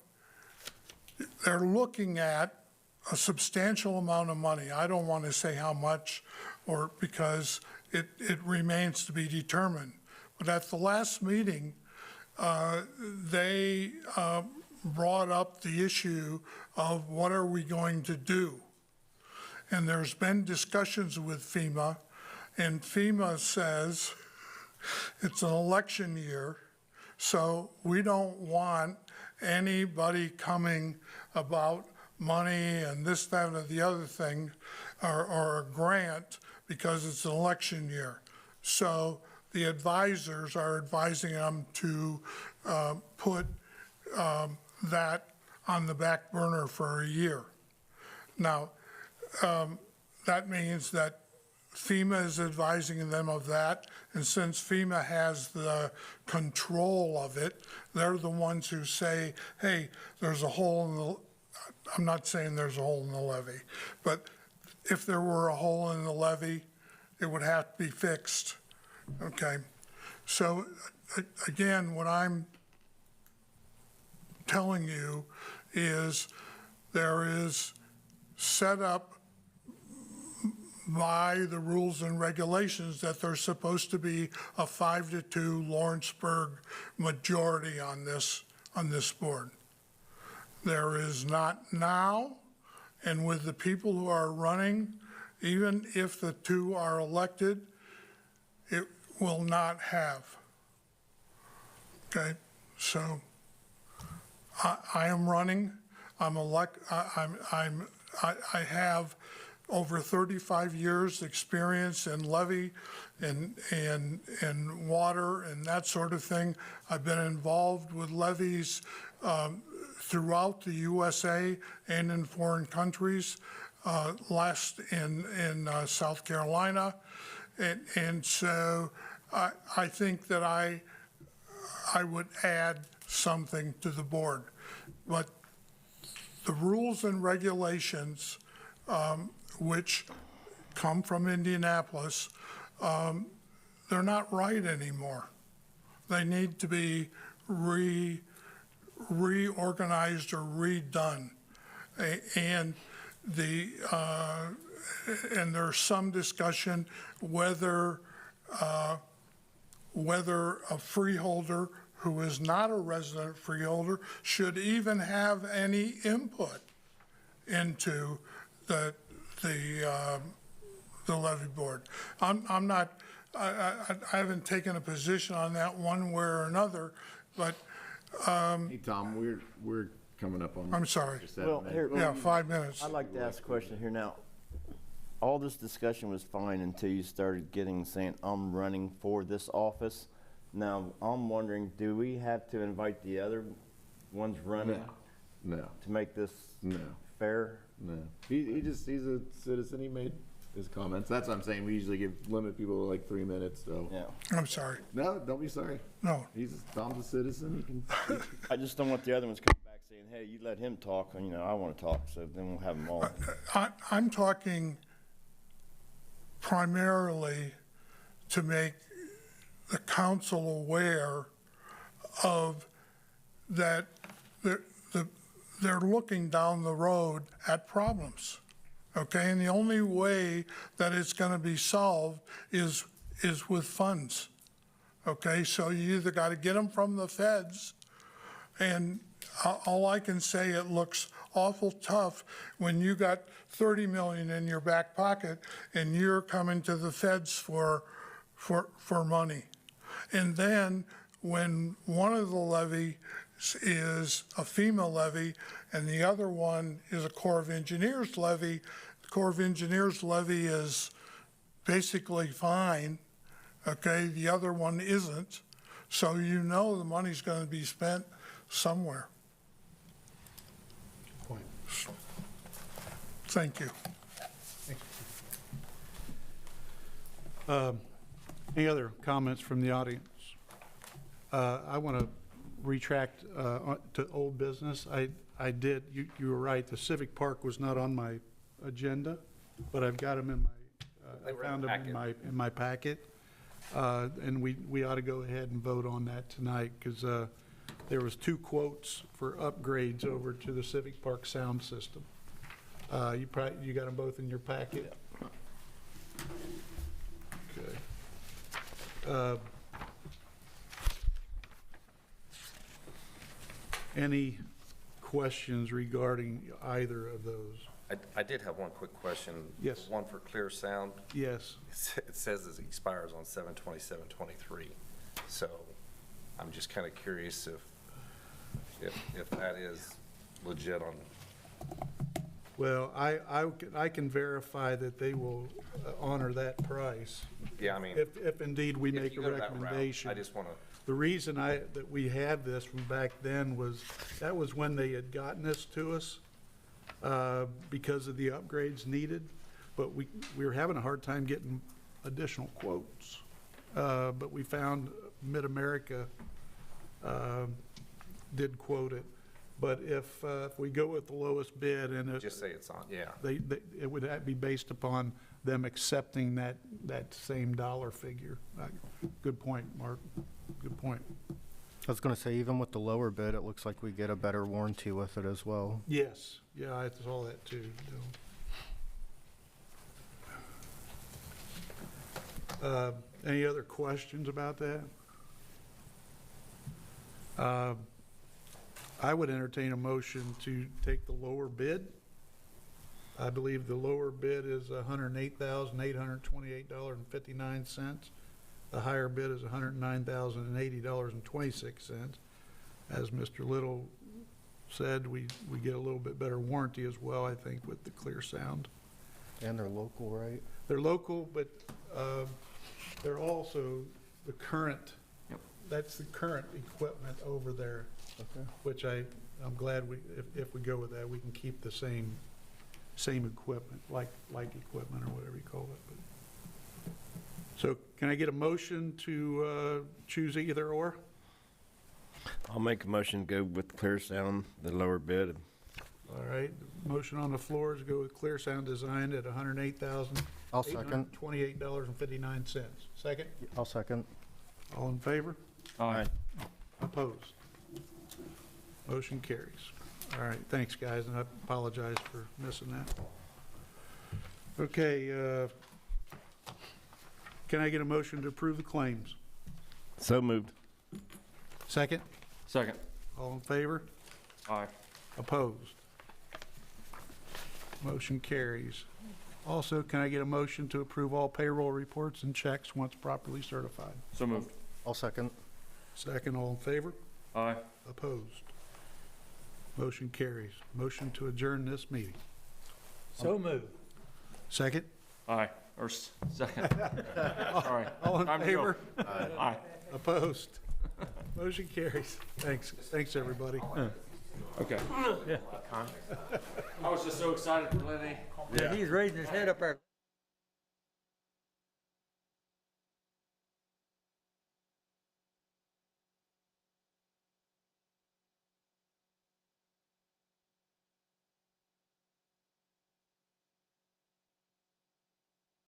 they're looking at a substantial amount of money. I don't want to say how much, or because it remains to be determined. But at the last meeting, they brought up the issue of what are we going to do? And there's been discussions with FEMA, and FEMA says it's an election year, so we don't want anybody coming about money and this, that, or the other thing, or a grant, because it's an election year. So the advisors are advising them to put that on the back burner for a year. Now, that means that FEMA is advising them of that, and since FEMA has the control of it, they're the ones who say, hey, there's a hole in the, I'm not saying there's a hole in the levee, but if there were a hole in the levee, it would have to be fixed, okay? So again, what I'm telling you is there is set up by the rules and regulations that there's supposed to be a 5-2 Lawrenceburg majority on this board. There is not now, and with the people who are running, even if the two are elected, it will not have. Okay, so I am running. I have over 35 years experience in levy and water and that sort of thing. I've been involved with levies throughout the USA and in foreign countries, last in South Carolina. And so I think that I would add something to the board. But the rules and regulations, which come from Indianapolis, they're not right anymore. They need to be reorganized or redone. And and there's some discussion whether a freeholder who is not a resident freeholder should even have any input into the levy board. I'm not, I haven't taken a position on that one way or another, but, Hey, Tom, we're coming up on. I'm sorry. just Well, 7 here- minutes. Yeah, 5 minutes. I'd like to ask a question here now. All this discussion was fine until you started saying, I'm running for this office. Now, I'm wondering, do we have to invite the other ones running No, to make this no, fair? no. He's a citizen. He made his comments. That's what I'm saying. We usually limit people to like 3 minutes, so. Yeah. I'm sorry. No, don't be sorry. No, Tom's a citizen. He can. I just don't want the other ones coming back saying, hey, you let him talk, and I want to talk, so then we'll have them all. I'm talking primarily to make the council aware of that they're looking down the road at problems, okay? And the only way that it's going to be solved is with funds, okay? So you either got to get them from the feds, and all I can say, it looks awful tough when you got 30 million in your back pocket and you're coming to the feds for money. And then when one of the levies is a FEMA levy and the other one is a Corps of Engineers levy, the Corps of Engineers levy is basically fine, okay? The other one isn't. So you know the money's going to be spent somewhere. Point. Thank you. Any other comments from the audience? I want to retract to old business. I did, you were right, the Civic Park was not on my agenda, but I've got them in my, I found them in my packet. And we ought to go ahead and vote on that tonight, because there was 2 quotes for upgrades over to the Civic Park sound system. You got them both in your packet? Okay. Any questions regarding either of those? I did have one quick question. Yes. One for Clear Sound. Yes. It says it expires on 7/27/23. So I'm just kind of curious if that is legit on. Well, I can verify that they will honor that price, Yeah, I mean. if indeed we if make you a go that route, recommendation. I just want to. The reason that we have this from back then was, that was when they had gotten this to us, because of the upgrades needed, but we were having a hard time getting additional quotes. But we found Mid-America did quote it. But if we go with the lowest bid and Just say it's on, yeah. it would be based upon them accepting that same dollar figure. Good point, Mark. Good point. I was going to say, even with the lower bid, it looks like we get a better warranty with it as well. Yes, yeah, I saw that too. Any other questions about that? I would entertain a motion to take the lower bid. I believe the lower bid is $108,828.59. The higher bid is $109,080.26. As Mr. Little said, we get a little bit better warranty as well, I think, with the Clear Sound. And they're local, right? They're local, but they're also the current, that's the current equipment over there. Okay. Which I'm glad if we go with that, we can keep the same equipment, like equipment or whatever you call it. But. So can I get a motion to choose either or? I'll make a motion to go with Clear Sound, the lower bid. All right, motion on the floor is to go with Clear Sound Design at I'll second. $108,828.59. Second? I'll second. All in favor? Aye. Opposed? Motion carries. All right, thanks, guys, and I apologize for missing that. Okay, can I get a motion to approve the claims? So moved. Second? Second. All in favor? Aye. Opposed? Motion carries. Also, can I get a motion to approve all payroll reports and checks once properly certified? So moved. I'll second. Second, all in favor? Aye. Opposed? Motion carries. Motion to adjourn this meeting. So moved. Second? Aye. Second. Sorry. All in Time to go. favor? Aye. Opposed? Motion carries. Thanks, everybody. Okay. I was just so excited for Lenny. Yeah, he's raising his head up there.